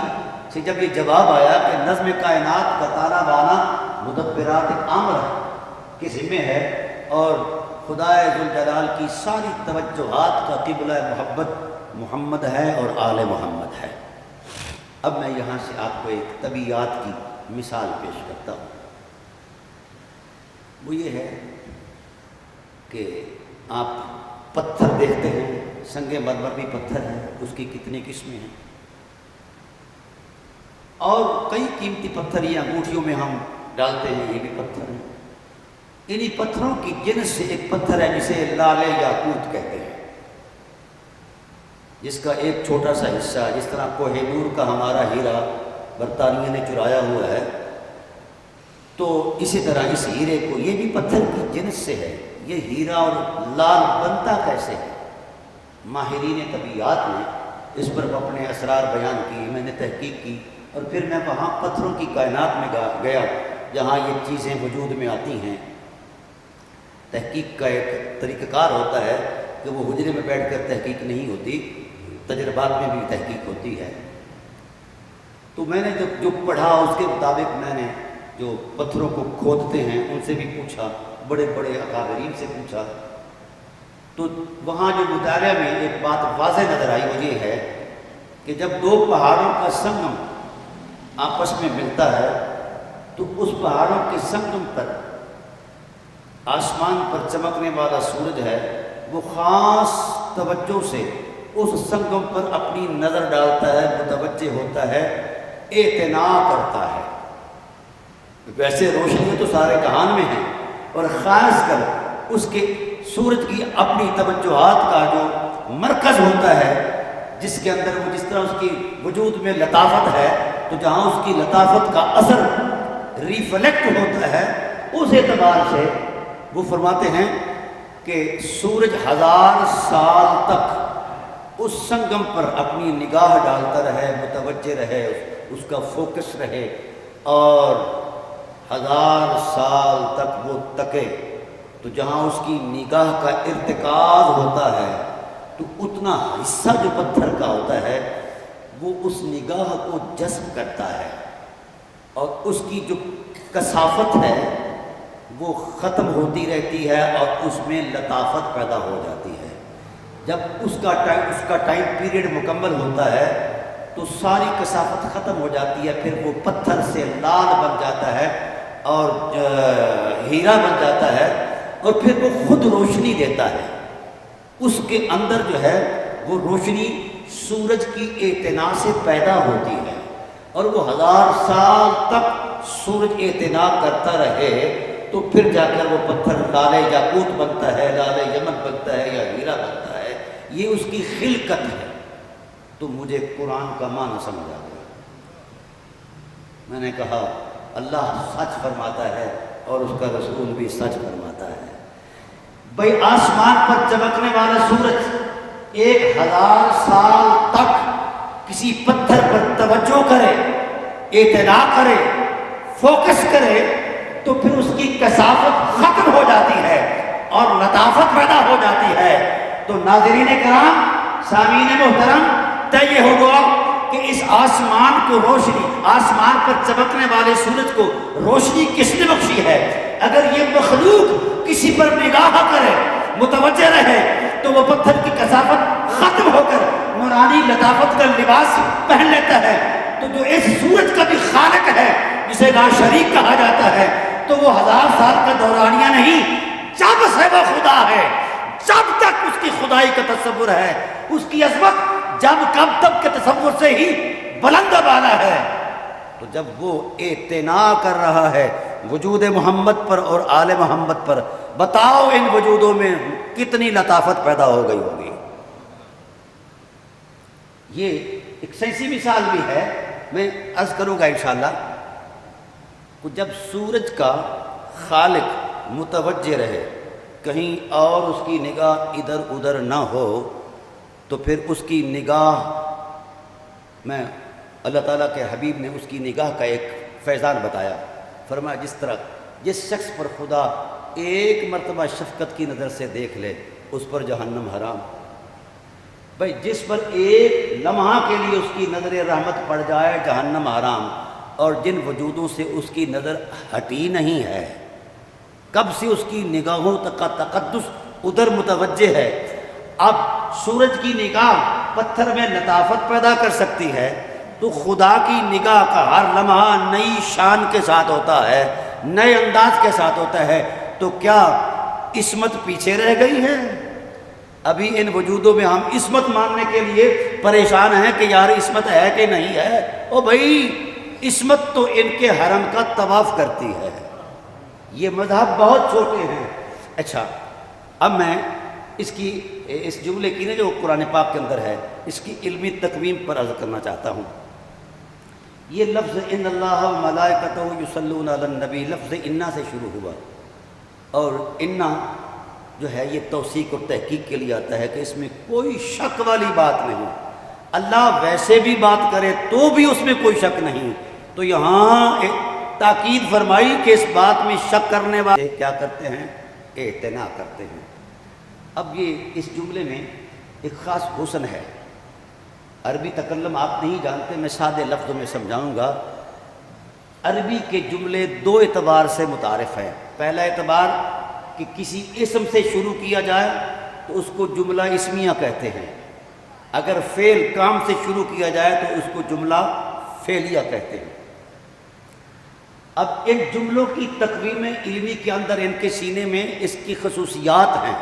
سے جب یہ جواب آیا کہ نظم کائنات کا تانا بانا مدبرات امر کے ذمہ ہے اور خدائے ذوالجلال کی ساری توجہات کا قبلہ محبت محمد ہے اور آل محمد ہے۔ اب میں یہاں سے آپ کو ایک طبیعت کی مثال پیش کرتا ہوں۔ وہ یہ ہے کہ آپ پتھر دیکھتے ہیں، سنگ مرمر بھی پتھر ہے، اس کی کتنی قسمیں ہیں؟ اور کئی قیمتی پتھر یہ انگوٹھیوں میں ہم ڈالتے ہیں، یہ بھی پتھر ہیں۔ انہی پتھروں کی جنس سے ایک پتھر ہے جسے لال یاقوت کہتے ہیں، جس کا ایک چھوٹا سا حصہ، جس طرح کوہ نور کا ہمارا ہیرا برطانیہ نے چرایا ہوا ہے، تو اسی طرح اس ہیرے کو، یہ بھی پتھر کی جنس سے ہے۔ یہ ہیرا اور لال بنتا کیسے ہے؟ ماہرین طبیعیات نے اس پر اپنے اسرار بیان کیے، میں نے تحقیق کی، اور پھر میں وہاں پتھروں کی کائنات میں گیا جہاں یہ چیزیں وجود میں آتی ہیں۔ تحقیق کا ایک طریقہ کار ہوتا ہے کہ وہ حجرے میں بیٹھ کر تحقیق نہیں ہوتی، تجربات میں بھی تحقیق ہوتی ہے۔ تو میں نے جو پڑھا اس کے مطابق میں نے جو پتھروں کو کھودتے ہیں ان سے بھی پوچھا، بڑے بڑے اکابرین سے پوچھا، تو وہاں جو مطالعہ میں ایک بات واضح نظر آئی، وہ یہ ہے کہ جب دو پہاڑوں کا سنگم آپس میں ملتا ہے تو اس پہاڑوں کے سنگم پر آسمان پر چمکنے والا سورج ہے، وہ خاص توجہ سے اس سنگم پر اپنی نظر ڈالتا ہے، متوجہ ہوتا ہے، اعتناء کرتا ہے۔ ویسے روشنی تو سارے جہان میں ہیں، اور خاص کر اس کے سورج کی اپنی توجہات کا جو مرکز ہوتا ہے، جس کے اندر وہ جس طرح اس کی وجود میں لطافت ہے، تو جہاں اس کی لطافت کا اثر ریفلیکٹ ہوتا ہے، اس اعتبار سے وہ فرماتے ہیں کہ سورج 1000 سال تک اس سنگم پر اپنی نگاہ ڈالتا رہے، متوجہ رہے، اس کا فوکس رہے، اور 1000 سال تک وہ تکے، تو جہاں اس کی نگاہ کا ارتکاز ہوتا ہے تو اتنا حصہ جو پتھر کا ہوتا ہے وہ اس نگاہ کو جذب کرتا ہے، اور اس کی جو کثافت ہے وہ ختم ہوتی رہتی ہے اور اس میں لطافت پیدا ہو جاتی ہے۔ جب اس کا ٹائم پیریڈ مکمل ہوتا ہے تو ساری کثافت ختم ہو جاتی ہے، پھر وہ پتھر سے لال بن جاتا ہے اور ہیرا بن جاتا ہے، اور پھر وہ خود روشنی دیتا ہے۔ اس کے اندر جو ہے وہ روشنی سورج کی اعتناء سے پیدا ہوتی ہے، اور وہ 1000 سال تک سورج اعتناء کرتا رہے تو پھر جا کر وہ پتھر لال یاقوت بنتا ہے، لال یمن بنتا ہے، یا ہیرا بنتا ہے۔ یہ اس کی خلقت ہے۔ تو مجھے قرآن کا معنی سمجھ آ گیا۔ میں نے کہا اللہ سچ فرماتا ہے اور اس کا رسول بھی سچ فرماتا ہے۔ بھئی آسمان پر چمکنے والا سورج 1000 سال تک کسی پتھر پر توجہ کرے، اعتناء کرے، فوکس کرے، تو پھر اس کی کثافت ختم ہو جاتی ہے اور لطافت پیدا ہو جاتی ہے۔ تو ناظرین کرام، سامعین محترم، طے یہ ہوگا کہ اس آسمان کو روشنی، آسمان پر چمکنے والے سورج کو روشنی کس نے بخشی ہے؟ اگر یہ مخلوق کسی پر نگاہ کرے، متوجہ رہے، تو وہ پتھر کی کثافت ختم ہو کر نورانی لطافت کا لباس پہن لیتا ہے۔ تو جو اس سورج کا بھی خالق ہے، جسے لا شریک کہا جاتا ہے، تو وہ 1000 سال کا دورانیہ نہیں، جب سے وہ خدا ہے، جب تک اس کی خدائی کا تصور ہے، اس کی عظمت جب کب تک کے تصور سے ہی بلند بالا ہے۔ تو جب وہ اعتناء کر رہا ہے وجود محمد پر اور آل محمد پر، بتاؤ ان وجودوں میں کتنی لطافت پیدا ہو گئی ہوگی۔ یہ ایک سائنسی مثال بھی ہے، میں عرض کروں گا انشاءاللہ۔ جب سورج کا خالق متوجہ رہے، کہیں اور اس کی نگاہ ادھر ادھر نہ ہو، تو پھر اس کی نگاہ میں اللہ تعالیٰ کے حبیب نے اس کی نگاہ کا ایک فیضان بتایا، فرمایا جس شخص پر خدا ایک مرتبہ شفقت کی نظر سے دیکھ لے اس پر جہنم حرام۔ بھائی جس پر ایک لمحہ کے لیے اس کی نظر رحمت پڑ جائے جہنم حرام، اور جن وجودوں سے اس کی نظر ہٹی نہیں ہے، کب سے اس کی نگاہوں تک کا تقدس ادھر متوجہ ہے۔ اب سورج کی نگاہ پتھر میں لطافت پیدا کر سکتی ہے، تو خدا کی نگاہ کا ہر لمحہ نئی شان کے ساتھ ہوتا ہے، نئے انداز کے ساتھ ہوتا ہے۔ تو کیا عصمت پیچھے رہ گئی ہے؟ ابھی ان وجودوں میں ہم عصمت ماننے کے لیے پریشان ہیں کہ یار عصمت ہے کہ نہیں ہے۔ او بھائی عصمت تو ان کے حرم کا طواف کرتی ہے۔ یہ مذہب بہت چھوٹے ہیں۔ اچھا، اب میں اس جملے کی جو قرآن پاک کے اندر ہے اس کی علمی تکوین پر عرض کرنا چاہتا ہوں۔ یہ لفظ ان اللہ و ملائکتہ یصلون علی النبی لفظ انا سے شروع ہوا، اور انا جو ہے یہ توثیق اور تحقیق کے لیے آتا ہے کہ اس میں کوئی شک والی بات نہیں۔ اللہ ویسے بھی بات کرے تو بھی اس میں کوئی شک نہیں، تو یہاں تاکید فرمائی کہ اس بات میں شک کرنے والے کیا کرتے ہیں؟ اعتنا کرتے ہیں۔ اب یہ اس جملے میں ایک خاص حسن ہے۔ عربی تکلم آپ نہیں جانتے، میں سادے لفظوں میں سمجھاؤں گا۔ عربی کے جملے دو اعتبار سے متعارف ہیں۔ پہلا اعتبار کہ کسی اسم سے شروع کیا جائے تو اس کو جملہ اسمیہ کہتے ہیں، اگر فعل کام سے شروع کیا جائے تو اس کو جملہ فعلیہ کہتے ہیں۔ اب ان جملوں کی تقویم علمی کے اندر ان کے سینے میں اس کی خصوصیات ہیں۔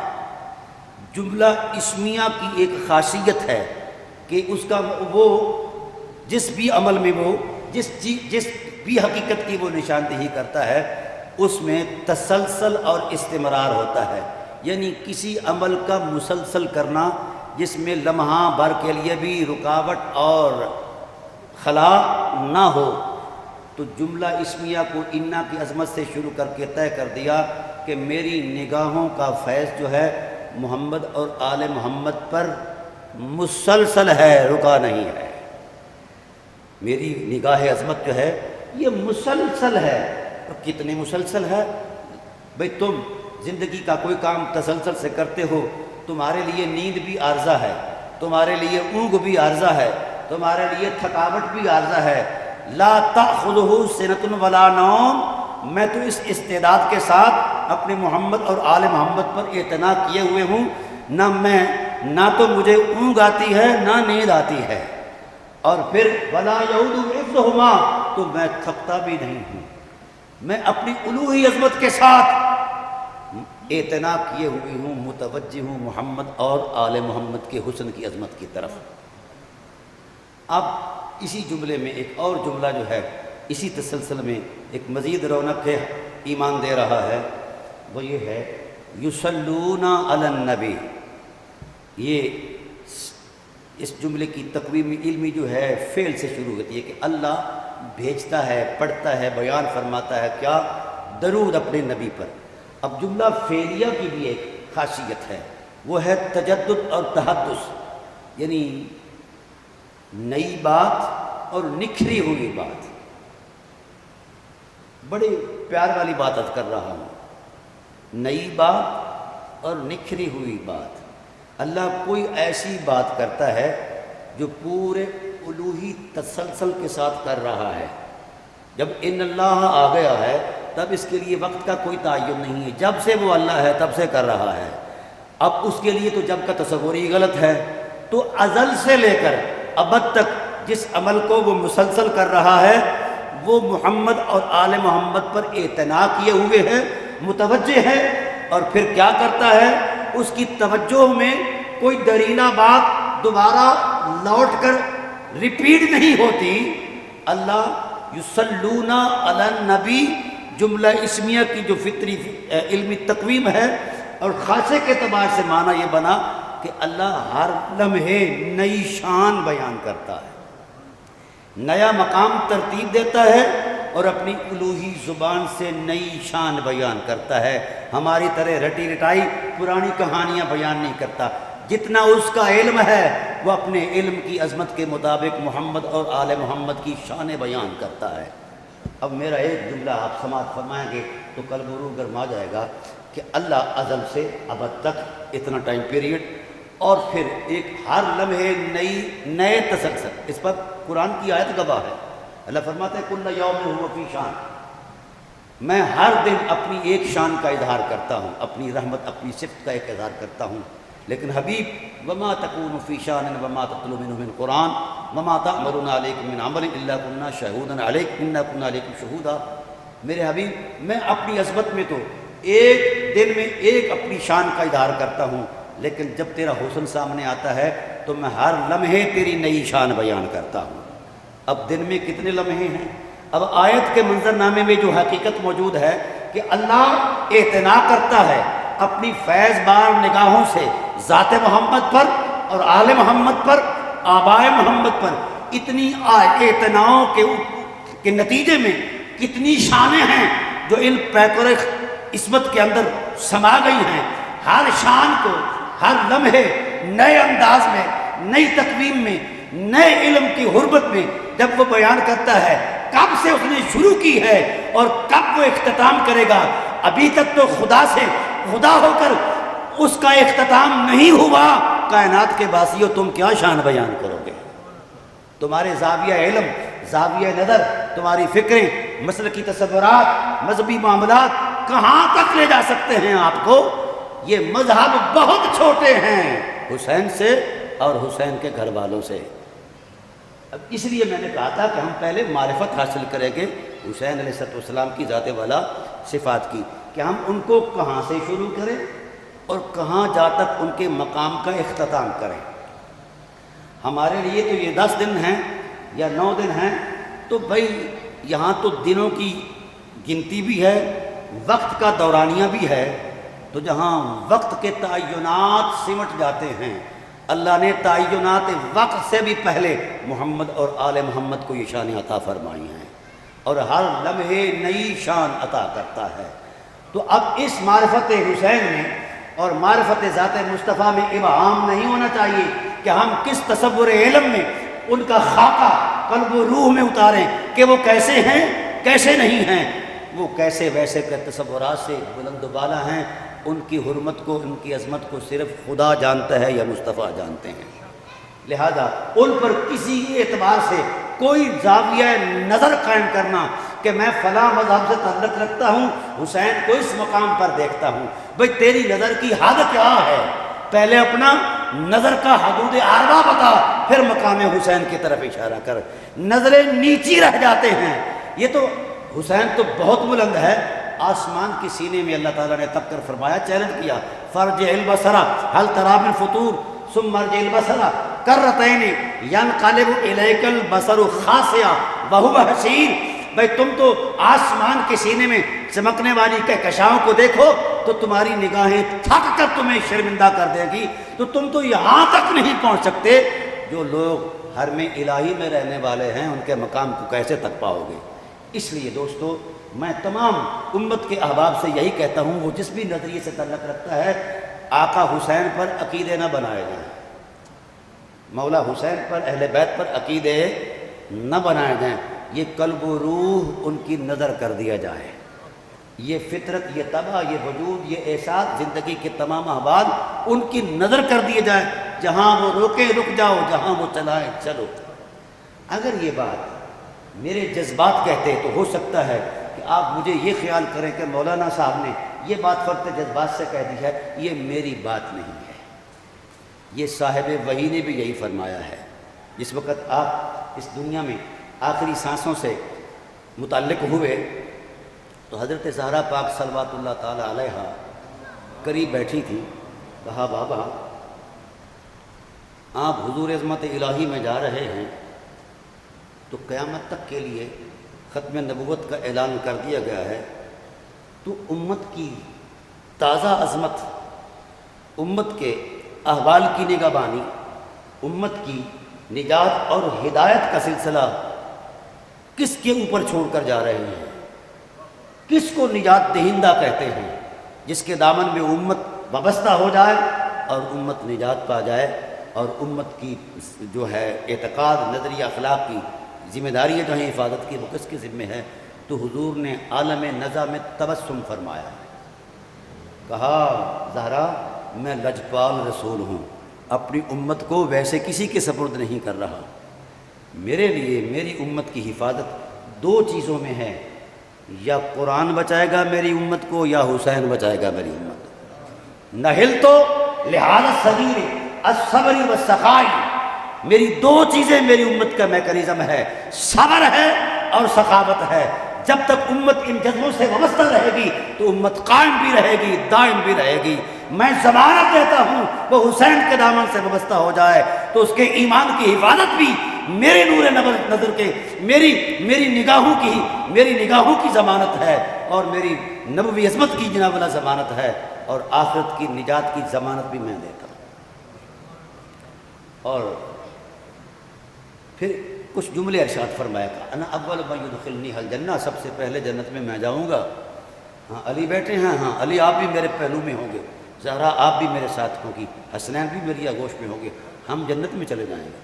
جملہ اسمیہ کی ایک خاصیت ہے کہ اس کا وہ جس بھی عمل میں وہ جس بھی حقیقت کی وہ نشاندہی کرتا ہے اس میں تسلسل اور استمرار ہوتا ہے، یعنی کسی عمل کا مسلسل کرنا جس میں لمحہ بھر کے لیے بھی رکاوٹ اور خلا نہ ہو۔ تو جملہ اسمیہ کو انا کی عظمت سے شروع کر کے طے کر دیا کہ میری نگاہوں کا فیض جو ہے محمد اور آل محمد پر مسلسل ہے، رکا نہیں ہے۔ میری نگاہ عظمت جو ہے یہ مسلسل ہے۔ تو کتنے مسلسل ہے؟ بھئی تم زندگی کا کوئی کام تسلسل سے کرتے ہو، تمہارے لیے نیند بھی عارضہ ہے، تمہارے لیے اونگ بھی عارضہ ہے، تمہارے لیے تھکاوٹ بھی عارضہ ہے۔ لا تأخذہ سنۃ ولا نوم، میں تو اس استعداد کے ساتھ اپنے محمد اور آل محمد پر اعتنا کیے ہوئے ہوں، نہ تو مجھے اونگ آتی ہے نہ نیند آتی ہے، اور پھر ولا یعود حفظہما، تو میں تھکتا بھی نہیں ہوں۔ میں اپنی الوہی عظمت کے ساتھ اعتنا کیے ہوئے ہوں، متوجہ ہوں محمد اور آل محمد کے حسن کی عظمت کی طرف۔ اب اسی جملے میں ایک اور جملہ جو ہے اسی تسلسل میں ایک مزید رونق ہے ایمان دے رہا ہے، وہ یہ ہے یصلون علی النبی۔ یہ اس جملے کی تقویم علمی جو ہے فعل سے شروع ہوتی ہے کہ اللہ بھیجتا ہے، پڑھتا ہے، بیان فرماتا ہے کیا؟ درود اپنے نبی پر۔ اب جملہ فعلیہ کی بھی ایک خاصیت ہے، وہ ہے تجدد اور تحدث، یعنی نئی بات اور نکھری ہوئی بات۔ بڑی پیار والی بات عرض کر رہا ہوں، نئی بات اور نکھری ہوئی بات۔ اللہ کوئی ایسی بات کرتا ہے جو پورے الوہی تسلسل کے ساتھ کر رہا ہے۔ جب ان اللہ آ گیا ہے تب اس کے لیے وقت کا کوئی تعین نہیں ہے، جب سے وہ اللہ ہے تب سے کر رہا ہے۔ اب اس کے لیے تو جب کا تصور ہی غلط ہے، تو ازل سے لے کر ابد تک جس عمل کو وہ مسلسل کر رہا ہے وہ محمد اور آل محمد پر اعتنا کیے ہوئے ہیں، متوجہ ہے، اور پھر کیا کرتا ہے؟ اس کی توجہ میں کوئی درینہ بات دوبارہ لوٹ کر ریپیٹ نہیں ہوتی۔ اللہ یصلون علی النبی جملہ اسمیہ کی جو فطری علمی تقویم ہے اور خاصے کے اعتبار سے معنی یہ بنا کہ اللہ ہر لمحے نئی شان بیان کرتا ہے، نیا مقام ترتیب دیتا ہے اور اپنی الوہی زبان سے نئی شان بیان کرتا ہے۔ ہماری طرح رٹی رٹائی پرانی کہانیاں بیان نہیں کرتا، جتنا اس کا علم ہے وہ اپنے علم کی عظمت کے مطابق محمد اور آل محمد کی شان بیان کرتا ہے۔ اب میرا ایک جملہ آپ سماعت فرمائیں گے تو قلب و روح گرما جائے گا کہ اللہ ازل سے ابد تک اتنا ٹائم پیریڈ، اور پھر ایک ہر لمحے نئے تسلسل، اس پر قرآن کی آیت گواہ ہے۔ اللہ فرماتا ہے کل یوم ہوا فی شان، میں ہر دن اپنی ایک شان کا اظہار کرتا ہوں، اپنی رحمت اپنی صفت کا ایک اظہار کرتا ہوں۔ لیکن حبیب وما تکون فی شان وما تتلو منہ من قرآن وما تعملون علیکم من عمل الا کنا شہودا علیکم انا کنا علیکم شہودا، میرے حبیب میں اپنی عظمت میں تو ایک دن میں ایک اپنی شان کا اظہار کرتا ہوں، لیکن جب تیرا حسن سامنے آتا ہے تو میں ہر لمحے تیری نئی شان بیان کرتا ہوں۔ اب دن میں کتنے لمحے ہیں؟ اب آیت کے منظرنامے میں جو حقیقت موجود ہے کہ اللہ اعتنا کرتا ہے اپنی فیض بار نگاہوں سے ذات محمد پر اور آل محمد پر، آبائے محمد پر، اتنی اعتناؤں کے نتیجے میں کتنی شانیں ہیں جو ان پیکر عصمت کے اندر سما گئی ہیں۔ ہر شان کو ہر لمحے نئے انداز میں، نئی تقویم میں، نئے علم کی غربت میں جب وہ بیان کرتا ہے کب سے اس نے شروع کی ہے اور کب وہ اختتام کرے گا۔ ابھی تک تو خدا سے خدا ہو کر اس کا اختتام نہیں ہوا۔ کائنات کے باسیوں تم کیا شان بیان کرو گے؟ تمہارے زاویہ علم، زاویہ نظر، تمہاری فکریں، مسلکی تصورات، مذہبی معاملات کہاں تک لے جا سکتے ہیں آپ کو؟ یہ مذہب بہت چھوٹے ہیں حسین سے اور حسین کے گھر والوں سے۔ اب اس لیے میں نے کہا تھا کہ ہم پہلے معرفت حاصل کریں گے حسین علیہ السلام کی ذات والا صفات کی، کہ ہم ان کو کہاں سے شروع کریں اور کہاں جا تک ان کے مقام کا اختتام کریں۔ ہمارے لیے تو یہ 10 دن ہیں یا 9 دن ہیں، تو بھائی یہاں تو دنوں کی گنتی بھی ہے، وقت کا دورانیہ بھی ہے، تو جہاں وقت کے تعینات سمٹ جاتے ہیں، اللہ نے تعینات وقت سے بھی پہلے محمد اور آل محمد کو یہ شان عطا فرمائی ہیں، اور ہر لمحے نئی شان عطا کرتا ہے۔ تو اب اس معرفت حسین میں اور معرفت ذات مصطفیٰ میں ابہام نہیں ہونا چاہیے کہ ہم کس تصور علم میں ان کا خاکہ قلب و روح میں اتاریں کہ وہ کیسے ہیں کیسے نہیں ہیں۔ وہ کیسے ویسے کے تصورات سے بلند و بالا ہیں، ان کی حرمت کو، ان کی عظمت کو صرف خدا جانتا ہے یا مصطفیٰ جانتے ہیں۔ لہذا ان پر کسی اعتبار سے کوئی زاویہ نظر قائم کرنا کہ میں فلاں مذہب سے تعلق رکھتا ہوں، حسین کو اس مقام پر دیکھتا ہوں، بھئی تیری نظر کی حد کیا ہے؟ پہلے اپنا نظر کا حدود عربہ بتا، پھر مقام حسین کی طرف اشارہ کر۔ نظریں نیچی رہ جاتے ہیں۔ یہ تو حسین تو بہت بلند ہے، آسمان کی سینے میں اللہ تعالیٰ نے تب کر فرمایا، چیلنج کیا، فرجع البصر هل ترى من فطور ثم ارجع البصر کرتین ینقلب الیک البصر خاسئا وهو حسیر۔ بھائی تم تو آسمان کے سینے میں چمکنے والی کہکشاؤں کو دیکھو تو تمہاری نگاہیں تھک کر تمہیں شرمندہ کر دے گی، تو تم تو یہاں تک نہیں پہنچ سکتے۔ جو لوگ حرم الہی میں رہنے والے ہیں ان کے مقام کو کیسے تک پاؤ گے؟ اس لیے دوستو میں تمام امت کے احباب سے یہی کہتا ہوں، وہ جس بھی نظریے سے تعلق رکھتا ہے، آقا حسین پر عقیدے نہ بنائے جائیں، مولا حسین پر، اہل بیت پر عقیدے نہ بنائے جائیں، یہ قلب و روح ان کی نظر کر دیا جائے، یہ فطرت، یہ طبع، یہ وجود، یہ احساس، زندگی کے تمام احوال ان کی نظر کر دیے جائیں، جہاں وہ روکے رک جاؤ، جہاں وہ چلائے چلو۔ اگر یہ بات میرے جذبات کہتے تو ہو سکتا ہے کہ آپ مجھے یہ خیال کریں کہ مولانا صاحب نے یہ بات فقط جذبات سے کہہ دی ہے، یہ میری بات نہیں ہے، یہ صاحب وحی نے بھی یہی فرمایا ہے۔ جس وقت آپ اس دنیا میں آخری سانسوں سے متعلق ہوئے تو حضرت زہرا پاک صلوات اللہ تعالی علیہا قریب بیٹھی تھی، کہا بابا آپ حضور عظمت الہی میں جا رہے ہیں تو قیامت تک کے لیے ختم نبوت کا اعلان کر دیا گیا ہے، تو امت کی تازہ عظمت، امت کے احوال کی نگہبانی، امت کی نجات اور ہدایت کا سلسلہ کس کے اوپر چھوڑ کر جا رہے ہیں؟ کس کو نجات دہندہ کہتے ہیں؟ جس کے دامن میں امت وابستہ ہو جائے اور امت نجات پا جائے، اور امت کی جو ہے اعتقاد، نظریہ، اخلاق کی ذمہ داریاں جو ہیں حفاظت کی، وہ کس کے ذمہ ہے؟ تو حضور نے عالم نزا میں تبسم فرمایا، کہا زہرا میں لجپال رسول ہوں، اپنی امت کو ویسے کسی کے سپرد نہیں کر رہا، میرے لیے میری امت کی حفاظت 2 چیزوں میں ہے، یا قرآن بچائے گا میری امت کو یا حسین بچائے گا میری امت کو۔ نہل تو لحاظ صغیر الصبر والسخائی، میری 2 چیزیں میری امت کا میکانزم ہے، صبر ہے اور سخاوت ہے۔ جب تک امت ان جذبوں سے وابستہ رہے گی تو امت قائم بھی رہے گی، دائم بھی رہے گی۔ میں ضمانت دیتا ہوں وہ حسین کے دامن سے وابستہ ہو جائے تو اس کے ایمان کی حفاظت بھی میرے نور نظر کے میری نگاہوں کی ضمانت ہے، اور میری نبوی عظمت کی جناب والا ضمانت ہے، اور آخرت کی نجات کی ضمانت بھی میں دیتا ہوں۔ اور پھر کچھ جملے ارشاد فرمایا تھا، انا اول من یدخلنی الجنہ، سب سے پہلے جنت میں جاؤں گا۔ ہاں علی بیٹھے ہیں، ہاں علی آپ بھی میرے پہلو میں ہوں گے، زہرا آپ بھی میرے ساتھ ہوگی، حسنین بھی میری آغوش میں ہوں گے، ہم جنت میں چلے جائیں گے۔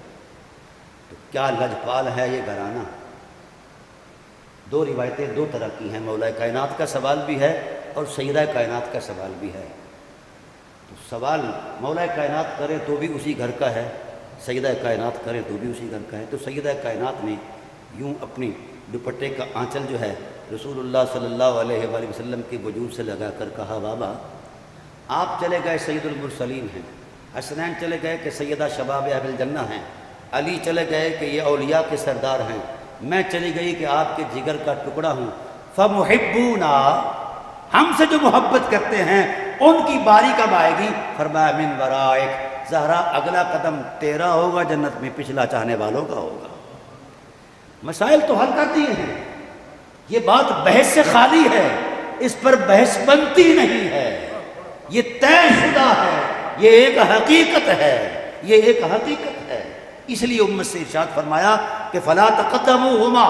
تو کیا لجپال ہے یہ گھرانہ۔ دو روایتیں دو طرح کی ہیں، مولا کائنات کا سوال بھی ہے اور سیدہ کائنات کا سوال بھی ہے۔ تو سوال مولا کائنات کرے تو بھی اسی گھر کا ہے، سیدہ کائنات کرے تو بھی اسی گھر کا ہے۔ تو سیدہ کائنات نے یوں اپنی دوپٹے کا آنچل جو ہے رسول اللہ صلی اللہ علیہ وآلہ وسلم کے وجود سے لگا کر کہا، بابا آپ چلے گئے سید المرسلین ہیں، حسنین چلے گئے کہ سیدہ شباب اہل الجنہ ہیں، علی چلے گئے کہ یہ اولیاء کے سردار ہیں، میں چلی گئی کہ آپ کے جگر کا ٹکڑا ہوں، فمحبونا، ہم سے جو محبت کرتے ہیں ان کی باری کب آئے گی؟ فرمایا من ورائک، زہرا اگلا قدم تیرا ہوگا جنت میں، پچھلا چاہنے والوں کا ہوگا۔ مسائل تو حل کر دیے ہیں، یہ بات بحث سے خالی ہے، اس پر بحث بنتی نہیں ہے، یہ طے شدہ ہے، یہ ایک حقیقت ہے، یہ ایک حقیقت ہے۔ اس لیے امت سے ارشاد فرمایا کہ فلا تقدموہما،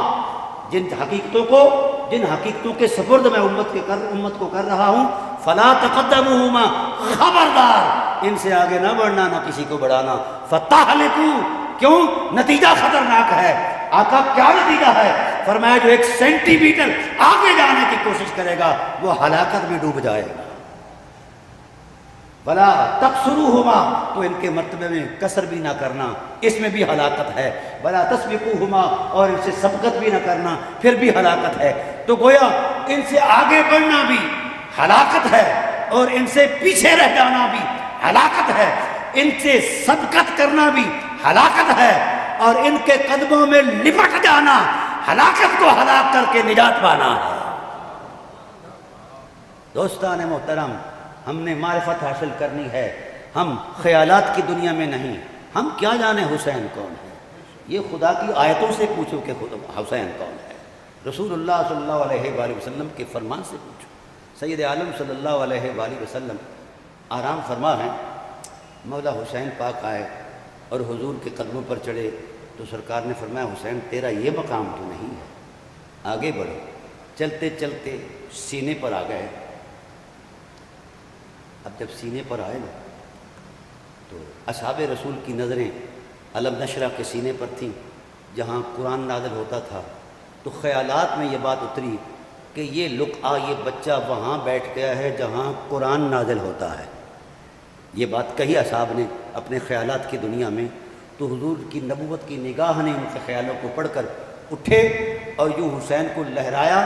جن حقیقتوں کے سپرد میں امت کو کر رہا ہوں، فلا تقدموہما، خبردار ان سے آگے نہ بڑھنا، نہ کسی کو بڑھانا، فتہلکوا، کیوں؟ نتیجہ خطرناک ہے۔ آقا کیا نتیجہ ہے؟ فرمایا جو 1 سینٹی میٹر آگے جانے کی کوشش کرے گا وہ ہلاکت میں ڈوب جائے گا۔ بلا تقصروہما، تو ان کے مرتبے میں کسر بھی نہ کرنا، اس میں بھی ہلاکت ہے۔ بلا تسبقوہما، اور ان سے سبقت بھی نہ کرنا، پھر بھی ہلاکت ہے۔ تو گویا ان سے آگے بڑھنا بھی ہلاکت ہے، اور ان سے پیچھے رہ جانا بھی ہلاکت ہے، ان سے سبقت کرنا بھی ہلاکت ہے، اور ان کے قدموں میں لپٹ جانا، ہلاکت کو ہلاک کر کے نجات پانا ہے۔ دوستان محترم، ہم نے معرفت حاصل کرنی ہے، ہم خیالات کی دنیا میں نہیں۔ ہم کیا جانے حسین کون ہے، یہ خدا کی آیتوں سے پوچھو کہ حسین کون ہے، رسول اللہ صلی اللہ علیہ وآلہ وسلم کے فرمان سے پوچھو۔ سید عالم صلی اللہ علیہ وآلہ وسلم آرام فرما ہیں، مولا حسین پاک آئے اور حضور کے قدموں پر چڑھے تو سرکار نے فرمایا، حسین تیرا یہ مقام تو نہیں ہے، آگے بڑھو۔ چلتے چلتے سینے پر آ گئے۔ اب جب سینے پر آئے نا تو اصحاب رسول کی نظریں علم نشرہ کے سینے پر تھیں جہاں قرآن نازل ہوتا تھا، تو خیالات میں یہ بات اتری کہ یہ یہ بچہ وہاں بیٹھ گیا ہے جہاں قرآن نازل ہوتا ہے۔ یہ بات کہی اصحاب نے اپنے خیالات کی دنیا میں، تو حضور کی نبوت کی نگاہ نے ان کے خیالوں کو پڑھ کر اٹھے اور یوں حسین کو لہرایا،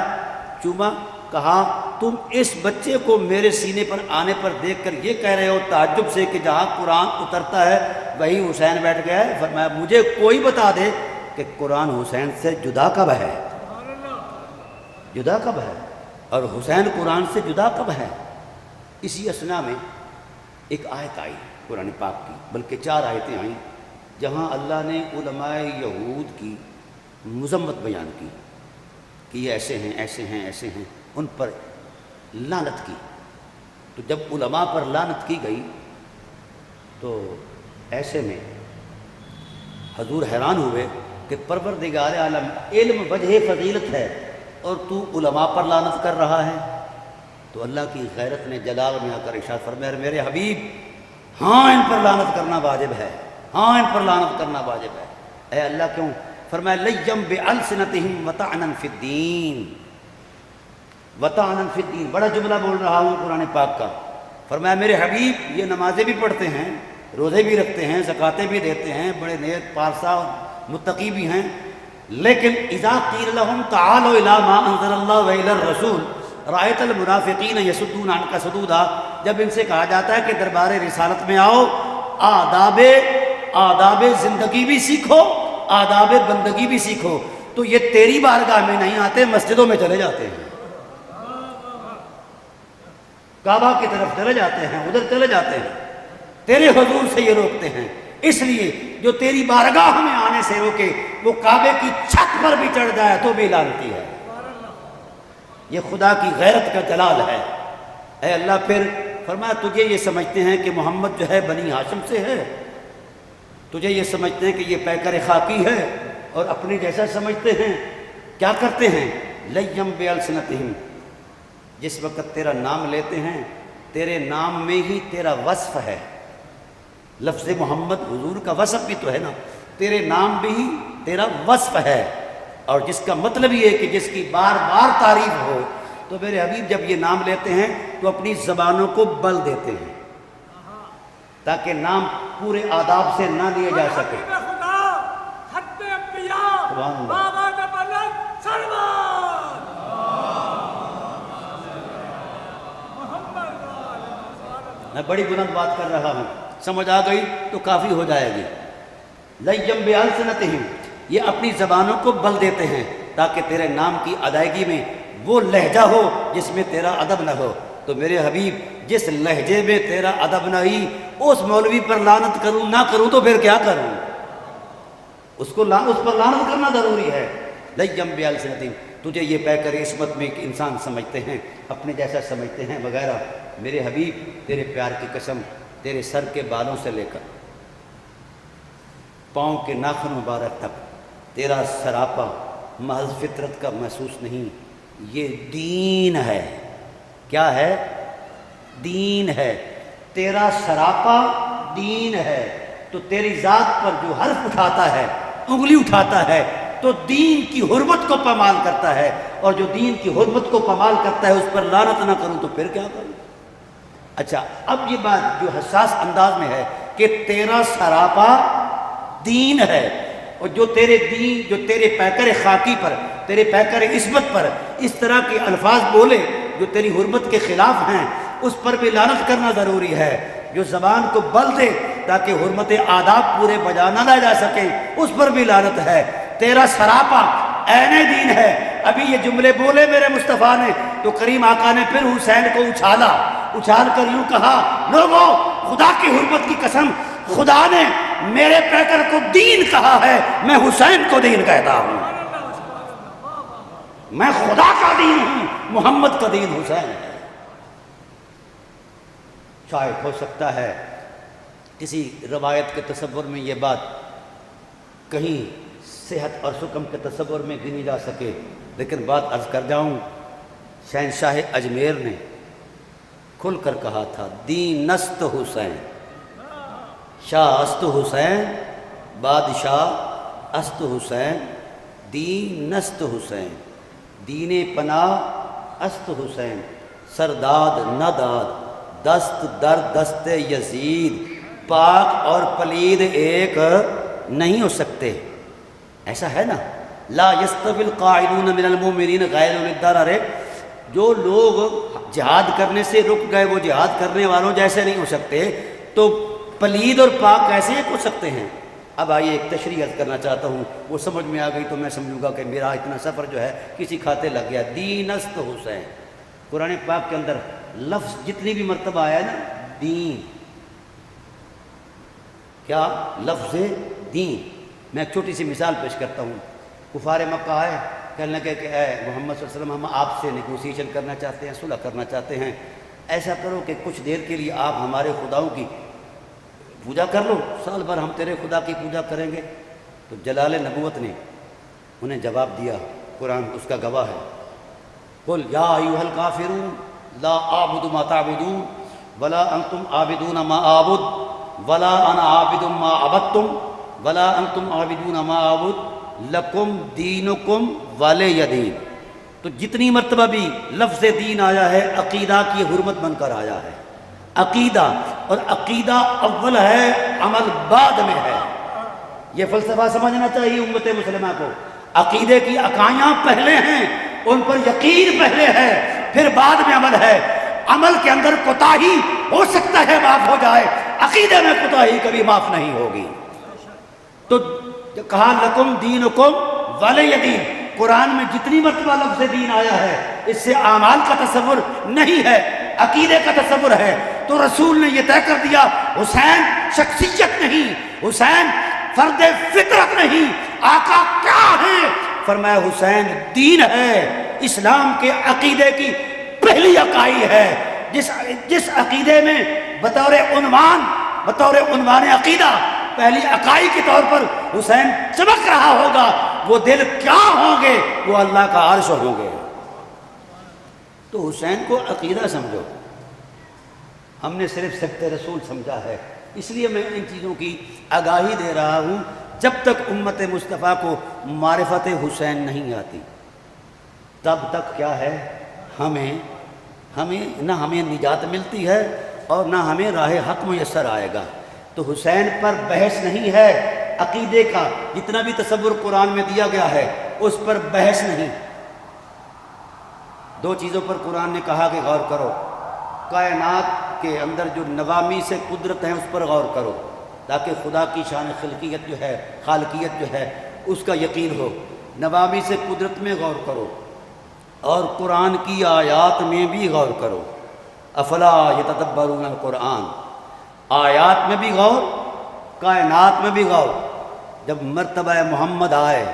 چوما، کہا تم اس بچے کو میرے سینے پر آنے پر دیکھ کر یہ کہہ رہے ہو تعجب سے کہ جہاں قرآن اترتا ہے وہی حسین بیٹھ گیا ہے؟ فرمایا مجھے کوئی بتا دے کہ قرآن حسین سے جدا کب ہے، جدا کب ہے، اور حسین قرآن سے جدا کب ہے۔ اسی اسنا میں ایک آیت آئی قرآن پاک کی، بلکہ 4 آیتیں آئیں جہاں اللہ نے علماء یہود کی مذمت بیان کی کہ یہ ایسے ہیں ایسے ہیں ایسے ہیں، ان پر لعنت کی۔ تو جب علماء پر لعنت کی گئی تو ایسے میں حضور حیران ہوئے کہ پروردگار عالم، علم وجہ فضیلت ہے اور تو علماء پر لعنت کر رہا ہے۔ تو اللہ کی غیرت نے جلال میں آ کر ارشاد فرمایا، میرے حبیب ہاں ان پر لعنت کرنا واجب ہے، ہاں ان پر لعنت کرنا واجب ہے۔ اے اللہ کیوں؟ فرمایا لیم بألسنتہم وطعنا فی الدین، وطعنا فی الدین، بڑا جملہ بول رہا ہوں قرآن پاک کا۔ فرمایا میرے حبیب یہ نمازیں بھی پڑھتے ہیں، روزے بھی رکھتے ہیں، زکاتیں بھی دیتے ہیں، بڑے نیک پارسا متقی بھی ہیں، لیکن اذا قیل لهم تعالوا الى ما انزل اللہ والى الرسول رأیت المنافقین یصدون عنک صدودا، جب ان سے کہا جاتا ہے کہ دربار رسالت میں آؤ، آداب زندگی بھی سیکھو، آداب بندگی بھی سیکھو، تو یہ تیری بارگاہ میں نہیں آتے، مسجدوں میں چلے جاتے ہیں، کعبہ کی طرف چلے جاتے ہیں، ادھر چلے جاتے ہیں، تیرے حضور سے یہ روکتے ہیں اس لیے جو تیری بارگاہ میں آنے سے روکے وہ کعبے کی چھت پر بھی چڑھ جائے تو بھی لعنتی ہے۔ یہ خدا کی غیرت کا جلال ہے۔ اے اللہ، پھر فرمایا تجھے یہ سمجھتے ہیں کہ محمد جو ہے بنی ہاشم سے ہے، تجھے یہ سمجھتے ہیں کہ یہ پیکر خاکی ہے اور اپنی جیسا سمجھتے ہیں، کیا کرتے ہیں؟ لیم بِأَلْسِنَتِهِمْ، جس وقت تیرا نام لیتے ہیں تیرے نام میں ہی تیرا وصف ہے۔ لفظ محمد حضور کا وصف بھی تو ہے نا، تیرے نام بھی ہی تیرا وصف ہے، اور جس کا مطلب یہ ہے کہ جس کی بار بار تعریف ہو۔ تو میرے حبیب جب یہ نام لیتے ہیں تو اپنی زبانوں کو بل دیتے ہیں تاکہ نام پورے آداب سے نہ لیے جا سکے۔ میں بڑی بلند بات کر رہا ہوں، سمجھ آ گئی تو کافی ہو جائے گی۔ لَيَّمْ بِأَلْسِنَتِهِمْ، یہ اپنی زبانوں کو بل دیتے ہیں تاکہ تیرے نام کی ادائیگی میں وہ لہجہ ہو جس میں تیرا ادب نہ ہو۔ تو میرے حبیب جس لہجے میں تیرا ادب نہیں، اس مولوی پر لعنت کروں نہ کروں تو پھر کیا کروں؟ اس پر لعنت کرنا ضروری ہے۔ لَيَّمْ بِأَلْسِنَتِهِمْ، تجھے یہ پیکر عصمت میں ایک انسان سمجھتے ہیں، اپنے جیسا سمجھتے ہیں وغیرہ۔ میرے حبیب تیرے پیار کی قسم، تیرے سر کے بالوں سے لے کر پاؤں کے ناخن مبارک تک تیرا سراپا محض فطرت کا محسوس نہیں، یہ دین ہے۔ کیا ہے؟ دین ہے۔ تیرا سراپا دین ہے۔ تو تیری ذات پر جو حرف اٹھاتا ہے، انگلی اٹھاتا ہے، تو دین کی حرمت کو پامال کرتا ہے، اور جو دین کی حرمت کو پامال کرتا ہے اس پر لعنت نہ کروں تو پھر کیا کروں؟ اچھا، اب یہ بات جو حساس انداز میں ہے کہ تیرا سراپا دین ہے، اور جو تیرے دین، جو تیرے پیکر خاکی پر، تیرے پیکر عصمت پر اس طرح کے الفاظ بولے جو تیری حرمت کے خلاف ہیں، اس پر بھی لعنت کرنا ضروری ہے۔ جو زبان کو بل دے تاکہ حرمت آداب پورے بجا نہ لائے جا سکیں، اس پر بھی لعنت ہے۔ تیرا سراپا عین دین ہے۔ ابھی یہ جملے بولے میرے مصطفیٰ نے تو کریم آقا نے پھر حسین کو اچھال کر یوں کہا، لوگوں خدا کی حرمت کی قسم، خدا نے میرے پیکر کو دین کہا ہے، میں حسین کو دین کہتا ہوں۔ میں خدا کا دین ہوں، محمد کا دین حسین ہے۔ شاید ہو سکتا ہے کسی روایت کے تصور میں یہ بات کہیں صحت اور سکم کے تصور میں گنی جا سکے، لیکن بات عرض کر جاؤں، شہنشاہ اجمیر نے کھل کر کہا تھا، دین است حسین، شاہ است حسین، بادشاہ است حسین، دین است حسین، دین پناہ است حسین، سرداد نہ داد، دست در دست یزید، پاک اور پلید ایک نہیں ہو سکتے۔ ایسا ہے نا، لا یستوی القاعدون من المؤمنین غیر اولی الضرر، جو لوگ جہاد کرنے سے رک گئے وہ جہاد کرنے والوں جیسے نہیں ہو سکتے، تو پلید اور پاک کیسے ایک ہو سکتے ہیں؟ اب آئیے ایک تشریح کرنا چاہتا ہوں، وہ سمجھ میں آ گئی تو میں سمجھوں گا کہ میرا اتنا سفر جو ہے کسی کھاتے لگ گیا۔ دین است حسین، قرآن پاک کے اندر لفظ جتنی بھی مرتبہ آیا ہے نا، دین، کیا لفظ دین۔ میں ایک چھوٹی سی مثال پیش کرتا ہوں۔ کفار مکہ آئے، کہنے لگے کہ اے محمد صلی اللہ علیہ وسلم، ہم آپ سے نیگوسیشن کرنا چاہتے ہیں، صلح کرنا چاہتے ہیں، ایسا کرو کہ کچھ دیر کے لیے آپ ہمارے خداؤں کی پوجا کر لو، سال بھر ہم تیرے خدا کی پوجا کریں گے۔ تو جلال نبوت نے انہیں جواب دیا، قرآن اس کا گواہ ہے، قل یا ایھا الکافرون لا اعبد ما تعبدون ولا انتم عابدون ما اعبد ولا انا عابد ما عبدتم ولا انتم عابدون ما اعبد لکم دینکم ولی دین۔ تو جتنی مرتبہ بھی لفظ دین آیا ہے، عقیدہ کی حرمت بن کر آیا ہے۔ عقیدہ، اور عقیدہ اول ہے، عمل بعد میں ہے۔ یہ فلسفہ سمجھنا چاہیے امت مسلمہ کو۔ عقیدے کی اکائیاں پہلے ہیں، ان پر یقین پہلے ہے، پھر بعد میں عمل ہے۔ عمل کے اندر کوتاہی ہو سکتا ہے معاف ہو جائے، عقیدے میں کوتاہی کبھی معاف نہیں ہوگی۔ تو کہا لکم دینکم ولی دین، قرآن میں جتنی مرتبہ لفظ دین آیا ہے اس سے اعمال کا تصور نہیں ہے، عقیدے کا تصور ہے۔ تو رسول نے یہ طے کر دیا حسین شخصیت نہیں، حسین فرد فطرت نہیں، آقا کیا ہے؟ فرمایا حسین دین ہے، اسلام کے عقیدے کی پہلی اکائی ہے، جس عقیدے میں بطور عنوان عقیدہ پہلی اکائی کے طور پر حسین چمک رہا ہوگا، وہ دل کیا ہوں گے؟ وہ اللہ کا عرش ہوں گے۔ تو حسین کو عقیدہ سمجھو، ہم نے صرف سبت رسول سمجھا ہے، اس لیے میں ان چیزوں کی آگاہی دے رہا ہوں۔ جب تک امت مصطفیٰ کو معرفت حسین نہیں آتی تب تک کیا ہے، نہ ہمیں نجات ملتی ہے اور نہ ہمیں راہ حق میسر آئے گا۔ تو حسین پر بحث نہیں ہے، عقیدے کا جتنا بھی تصور قرآن میں دیا گیا ہے اس پر بحث نہیں۔ دو چیزوں پر قرآن نے کہا کہ غور کرو، کائنات کے اندر جو نوامی سے قدرت ہے اس پر غور کرو تاکہ خدا کی شان خلقیت جو ہے، خالقیت جو ہے اس کا یقین ہو۔ نوامی سے قدرت میں غور کرو اور قرآن کی آیات میں بھی غور کرو۔ افلا یتدبرون القرآن، آیات میں بھی غور، کائنات میں بھی غور۔ جب مرتبہ محمد آئے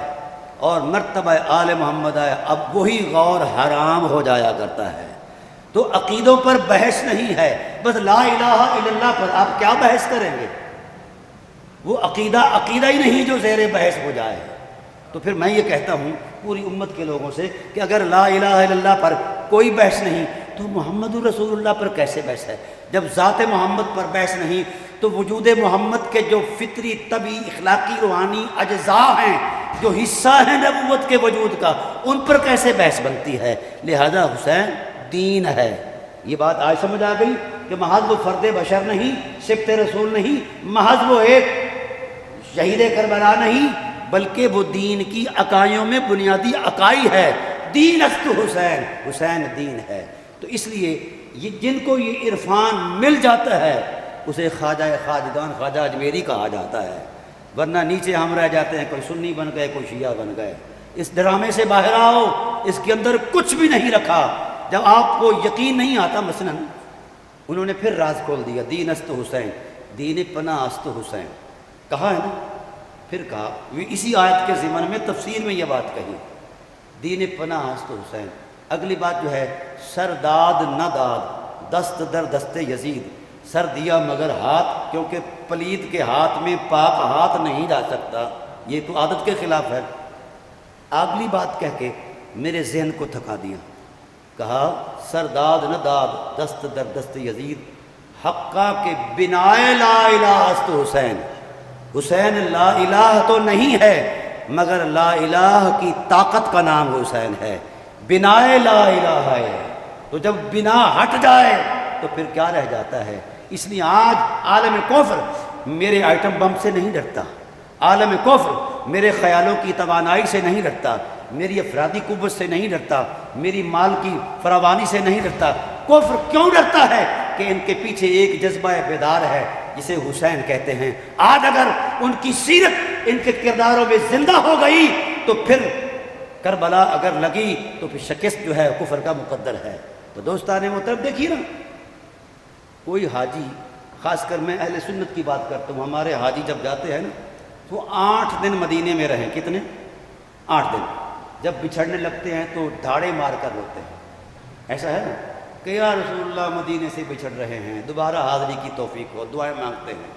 اور مرتبہ آل محمد آئے اب وہی غور حرام ہو جایا کرتا ہے۔ تو عقیدوں پر بحث نہیں ہے، بس لا الہ الا اللہ پر آپ کیا بحث کریں گے؟ وہ عقیدہ ہی نہیں جو زیر بحث ہو جائے۔ تو پھر میں یہ کہتا ہوں پوری امت کے لوگوں سے کہ اگر لا الہ الا اللہ پر کوئی بحث نہیں تو محمد رسول اللہ پر کیسے بحث ہے؟ جب ذات محمد پر بحث نہیں تو وجود محمد کے جو فطری، طبعی، اخلاقی، روحانی اجزاء ہیں، جو حصہ ہیں نبوت کے وجود کا، ان پر کیسے بحث بنتی ہے؟ لہذا حسین دین ہے۔ یہ بات آج سمجھ آ گئی کہ محض وہ فرد بشر نہیں، سبط رسول نہیں، محض وہ ایک شہید کربلا نہیں، بلکہ وہ دین کی اکائیوں میں بنیادی اکائی ہے۔ دین است حسین، حسین دین ہے۔ تو اس لیے جن کو یہ عرفان مل جاتا ہے اسے خواجہ خواجگان، خواجہ اجمیری کہا جاتا ہے، ورنہ نیچے ہم رہ جاتے ہیں، کوئی سنی بن گئے، کوئی شیعہ بن گئے۔ اس ڈرامے سے باہر آؤ، اس کے اندر کچھ بھی نہیں رکھا۔ جب آپ کو یقین نہیں آتا، مثلا انہوں نے پھر راز کھول دیا، دین است حسین، دین پناہ است حسین، کہا ہے نا، پھر کہا اسی آیت کے ضمن میں تفسیر میں یہ بات کہی، دین پناہ است حسین۔ اگلی بات جو ہے، سر داد نہ داد دست در دست یزید، سر دیا مگر ہاتھ، کیونکہ پلید کے ہاتھ میں پاک ہاتھ نہیں جا سکتا، یہ تو عادت کے خلاف ہے۔ اگلی بات کہہ کے میرے ذہن کو تھکا دیا، کہا سر داد نہ داد دست در دست یزید، حقا کے بنائے لا الہ است حسین، حسین لا الہ تو نہیں ہے مگر لا الہ کی طاقت کا نام حسین ہے، بنائے لا الہ ہے۔ تو جب بنا ہٹ جائے تو پھر کیا رہ جاتا ہے؟ اس لیے آج عالم کفر میرے آئٹم بم سے نہیں ڈرتا، عالم کفر میرے خیالوں کی توانائی سے نہیں ڈرتا، میری افرادی قوت سے نہیں ڈرتا، میری مال کی فراوانی سے نہیں ڈرتا۔ کفر کیوں ڈرتا ہے؟ کہ ان کے پیچھے ایک جذبہ بیدار ہے جسے حسین کہتے ہیں۔ آج اگر ان کی سیرت ان کے کرداروں میں زندہ ہو گئی تو پھر کربلا اگر لگی تو پھر شکست جو ہے کفر کا مقدر ہے۔ تو دوستان محترم دیکھیے نا، کوئی حاجی، خاص کر میں اہل سنت کی بات کرتا ہوں، ہمارے حاجی جب جاتے ہیں نا تو 8 دن مدینے میں رہیں، کتنے؟ 8 دن۔ جب بچھڑنے لگتے ہیں تو دھاڑے مار کر روتے ہیں، ایسا ہے نا کہ یا رسول اللہ مدینے سے بچھڑ رہے ہیں، دوبارہ حاضری کی توفیق ہو، دعائیں مانگتے ہیں۔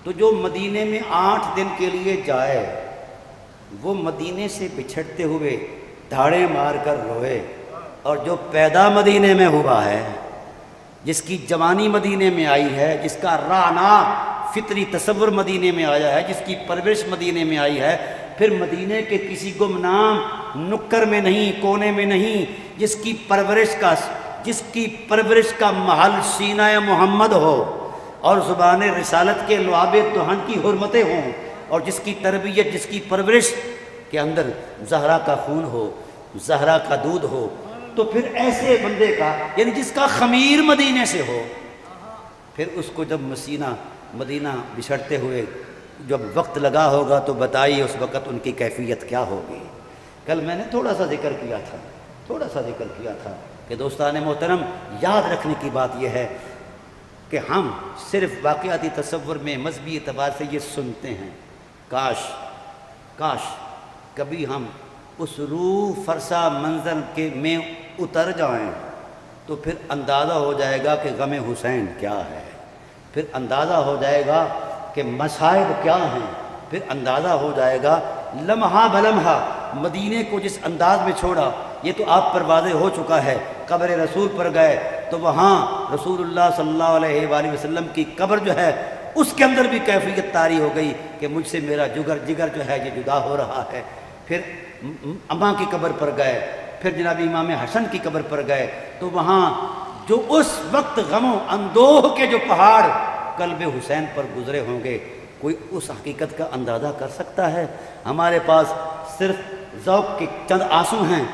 تو جو مدینے میں 8 دن کے لیے جائے وہ مدینے سے بچھڑتے ہوئے دھاڑے مار کر روئے، اور جو پیدا مدینے میں ہوا ہے، جس کی جوانی مدینے میں آئی ہے، جس کا رانا فطری تصور مدینے میں آیا ہے، جس کی پرورش مدینے میں آئی ہے، پھر مدینے کے کسی گمنام نکر میں نہیں، کونے میں نہیں، جس کی پرورش کا محل سینہ محمد ہو اور زبان رسالت کے لعاب دہن کی حرمتیں ہوں، اور جس کی تربیت، جس کی پرورش کے اندر زہرا کا خون ہو، زہرا کا دودھ ہو، تو پھر ایسے بندے کا، یعنی جس کا خمیر مدینے سے ہو، پھر اس کو جب مدینہ بچھڑتے ہوئے جب وقت لگا ہوگا تو بتائیے اس وقت ان کی کیفیت کیا ہوگی۔ کل میں نے تھوڑا سا ذکر کیا تھا کہ دوستان محترم یاد رکھنے کی بات یہ ہے، کہ ہم صرف واقعاتی تصور میں مذہبی اعتبار سے یہ سنتے ہیں، کاش کبھی ہم اس روح فرسا منظر کے میں اتر جائیں تو پھر اندازہ ہو جائے گا کہ غم حسین کیا ہے، پھر اندازہ ہو جائے گا کہ مصائب کیا ہیں، پھر اندازہ ہو جائے گا لمحہ بلمحہ مدینے کو جس انداز میں چھوڑا یہ تو آپ پر واضح ہو چکا ہے۔ قبر رسول پر گئے تو وہاں رسول اللہ صلی اللہ علیہ وآلہ وسلم کی قبر جو ہے اس کے اندر بھی کیفیت طاری ہو گئی کہ مجھ سے میرا جگر جو ہے یہ جدا ہو رہا ہے۔ پھر اماں کی قبر پر گئے، پھر جناب امام حسن کی قبر پر گئے تو وہاں جو اس وقت غم و اندوہ کے جو پہاڑ قلب حسین پر گزرے ہوں گے، کوئی اس حقیقت کا اندازہ کر سکتا ہے؟ ہمارے پاس صرف ذوق کے چند آنسو ہیں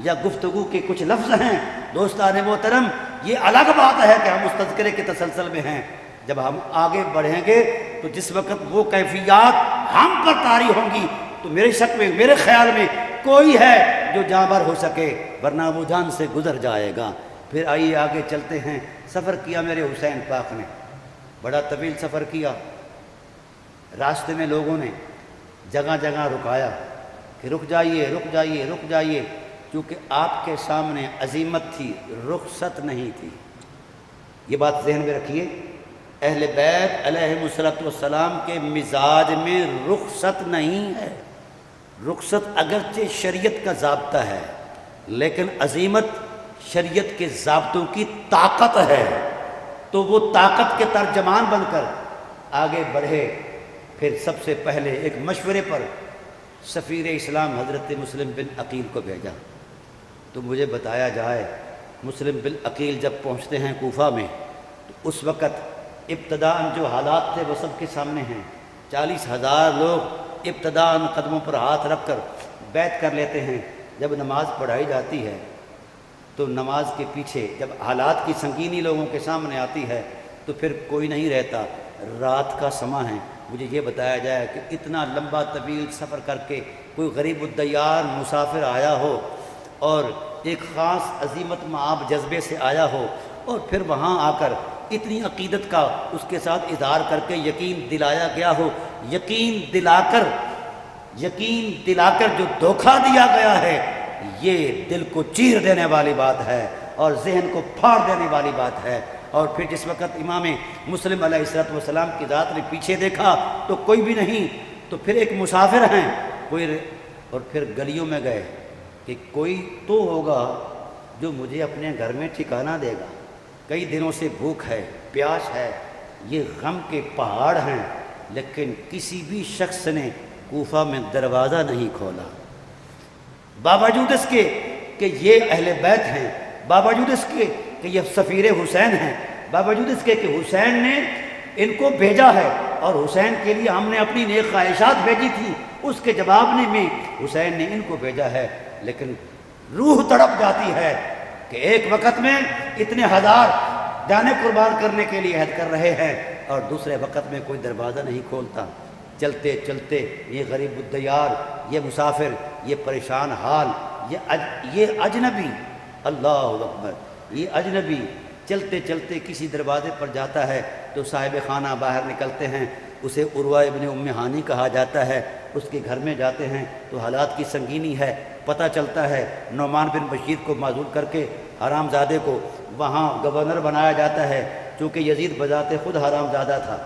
یا گفتگو کے کچھ لفظ ہیں۔ دوستان محترم، یہ الگ بات ہے کہ ہم اس تذکرے کے تسلسل میں ہیں، جب ہم آگے بڑھیں گے تو جس وقت وہ کیفیات ہم پر طاری ہوں گی تو میرے شک میں، میرے خیال میں کوئی ہے جو جاں بر ہو سکے، ورنہ وہ جان سے گزر جائے گا۔ پھر آئیے آگے چلتے ہیں۔ سفر کیا میرے حسین پاک نے، بڑا طویل سفر کیا۔ راستے میں لوگوں نے جگہ جگہ رکایا کہ رک جائیے رک جائیے رک جائیے، کیونکہ آپ کے سامنے عزیمت تھی، رخصت نہیں تھی۔ یہ بات ذہن میں رکھیے، اہل بیت علیہ السلام کے مزاج میں رخصت نہیں ہے۔ رخصت اگرچہ شریعت کا ضابطہ ہے، لیکن عزیمت شریعت کے ضابطوں کی طاقت ہے۔ تو وہ طاقت کے ترجمان بن کر آگے بڑھے۔ پھر سب سے پہلے ایک مشورے پر سفیر اسلام حضرت مسلم بن عقیل کو بھیجا۔ تو مجھے بتایا جائے، مسلم بن عقیل جب پہنچتے ہیں کوفہ میں تو اس وقت ابتداء جو حالات تھے وہ سب کے سامنے ہیں۔ 40,000 لوگ ابتداء قدموں پر ہاتھ رکھ کر بیعت کر لیتے ہیں۔ جب نماز پڑھائی جاتی ہے تو نماز کے پیچھے جب حالات کی سنگینی لوگوں کے سامنے آتی ہے تو پھر کوئی نہیں رہتا۔ رات کا سماں ہے، مجھے یہ بتایا جائے کہ اتنا لمبا طویل سفر کر کے کوئی غریب الدیار مسافر آیا ہو اور ایک خاص عزیمت معاب جذبے سے آیا ہو، اور پھر وہاں آ کر اتنی عقیدت کا اس کے ساتھ اظہار کر کے یقین دلایا گیا ہو، یقین دلا کر جو دھوکہ دیا گیا ہے، یہ دل کو چیر دینے والی بات ہے اور ذہن کو پھاڑ دینے والی بات ہے۔ اور پھر جس وقت امام مسلم علیہ السلام کی ذات نے پیچھے دیکھا تو کوئی بھی نہیں، تو پھر ایک مسافر ہیں اور پھر گلیوں میں گئے کہ کوئی تو ہوگا جو مجھے اپنے گھر میں ٹھکانہ دے گا، کئی دنوں سے بھوک ہے، پیاس ہے، یہ غم کے پہاڑ ہیں، لیکن کسی بھی شخص نے کوفہ میں دروازہ نہیں کھولا، باوجود اس کے کہ یہ اہل بیت ہیں، باوجود اس کے کہ یہ سفیر حسین ہیں، باوجود اس کے کہ حسین نے ان کو بھیجا ہے اور حسین کے لیے ہم نے اپنی نیک خواہشات بھیجی تھی، اس کے جواب میں حسین نے ان کو بھیجا ہے، لیکن روح تڑپ جاتی ہے کہ ایک وقت میں اتنے ہزار جانیں قربان کرنے کے لیے عہد کر رہے ہیں اور دوسرے وقت میں کوئی دروازہ نہیں کھولتا۔ چلتے چلتے یہ غریب الدیار، یہ مسافر، یہ پریشان حال، یہ اجنبی، اللہ اکبر، یہ اجنبی چلتے چلتے کسی دروازے پر جاتا ہے تو صاحب خانہ باہر نکلتے ہیں، اسے عروہ ابن ام ہانی کہا جاتا ہے، اس کے گھر میں جاتے ہیں تو حالات کی سنگینی ہے، پتہ چلتا ہے نعمان بن بشیر کو معزول کر کے حرام زادے کو وہاں گورنر بنایا جاتا ہے، چونکہ یزید بذات خود حرام زادہ تھا۔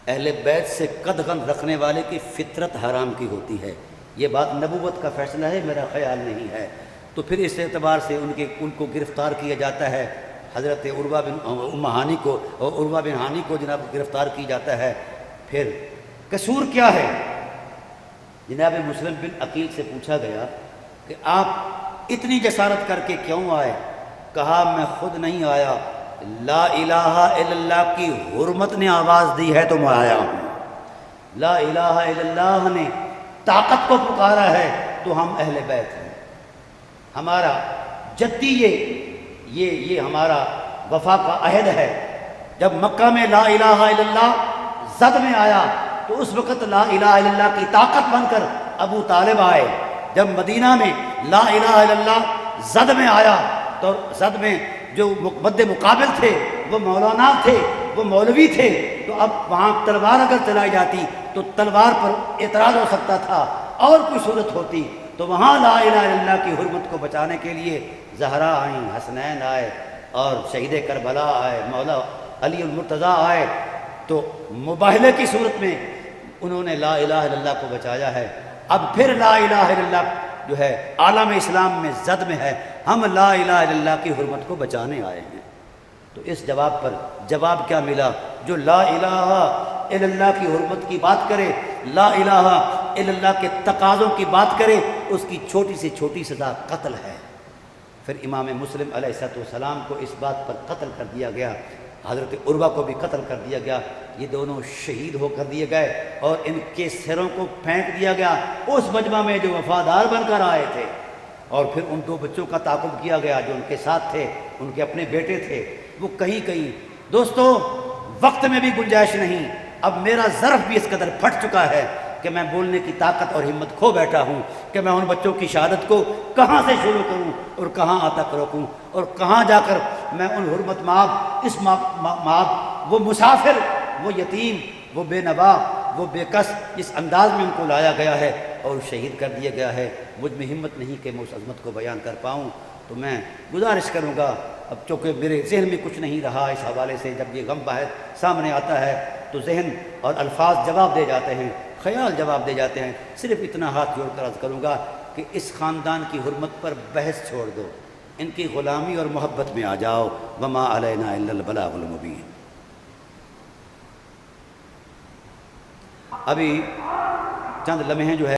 اہل بیت سے قدغن رکھنے والے کی فطرت حرام کی ہوتی ہے، یہ بات نبوت کا فیصلہ ہے، میرا خیال نہیں ہے۔ تو پھر اس اعتبار سے ان کو گرفتار کیا جاتا ہے، حضرت عروہ بن ام ہانی کو، اور عروہ بن ہانی کو جناب گرفتار کی جاتا ہے۔ پھر قصور کیا ہے؟ جناب مسلم بن عقیل سے پوچھا گیا کہ آپ اتنی جسارت کر کے کیوں آئے؟ کہا میں خود نہیں آیا، لا الہ الا اللہ کی حرمت نے آواز دی ہے تو میں آیا ہوں، لا الہ الا اللہ نے طاقت کو پکارا ہے تو ہم اہل بیت ہیں، ہمارا جدی یہ ہمارا وفا کا عہد ہے۔ جب مکہ میں لا الہ الا اللہ زد میں آیا تو اس وقت لا الہ الا اللہ کی طاقت بن کر ابو طالب آئے، جب مدینہ میں لا الہ الا اللہ زد میں آیا تو زد میں جو مد مقابل تھے وہ مولانا تھے، وہ مولوی تھے، تو اب وہاں تلوار اگر چلائی جاتی تو تلوار پر اعتراض ہو سکتا تھا، اور کوئی صورت ہوتی تو وہاں لا الہ الا اللہ کی حرمت کو بچانے کے لیے زہرا آئیں، حسنین آئے، اور شہید کربلا آئے، مولا علی المرتضیٰ آئے، تو مباہلے کی صورت میں انہوں نے لا الہ الا اللہ کو بچایا ہے۔ اب پھر لا الہ الا اللہ جو ہے عالم اسلام میں زد میں ہے، ہم لا الہ الا اللہ کی حرمت کو بچانے آئے ہیں۔ تو اس جواب پر جواب کیا ملا؟ جو لا الہ الا اللہ کی حرمت کی بات کرے، لا الہ الا اللہ کے تقاضوں کی بات کرے، اس کی چھوٹی سے چھوٹی سزا قتل ہے۔ پھر امام مسلم علیہ السلام کو اس بات پر قتل کر دیا گیا، حضرت عروہ کو بھی قتل کر دیا گیا، یہ دونوں شہید ہو کر دیے گئے، اور ان کے سروں کو پھینک دیا گیا اس مجمع میں جو وفادار بن کر آئے تھے۔ اور پھر ان دو بچوں کا تعاقب کیا گیا جو ان کے ساتھ تھے، ان کے اپنے بیٹے تھے، وہ کہیں کہیں۔ دوستو وقت میں بھی گنجائش نہیں، اب میرا ظرف بھی اس قدر پھٹ چکا ہے کہ میں بولنے کی طاقت اور ہمت کھو بیٹھا ہوں کہ میں ان بچوں کی شہادت کو کہاں سے شروع کروں اور کہاں تک روکوں، اور کہاں جا کر میں ان حرمت مآب، اس مآب، وہ مسافر، وہ یتیم، وہ بے نوا، وہ بے کس، جس انداز میں ان کو لایا گیا ہے اور شہید کر دیا گیا ہے، مجھ میں ہمت نہیں کہ میں اس عظمت کو بیان کر پاؤں۔ تو میں گزارش کروں گا، اب چونکہ میرے ذہن میں کچھ نہیں رہا اس حوالے سے، جب یہ غم بحث سامنے آتا ہے تو ذہن اور الفاظ جواب دے جاتے ہیں، خیال جواب دے جاتے ہیں، صرف اتنا ہاتھ جوڑ کر عرض کروں گا کہ اس خاندان کی حرمت پر بحث چھوڑ دو، ان کی غلامی اور محبت میں آ جاؤ، وما علینا الا البلاغ المبین۔ ابھی چند لمحے جو ہے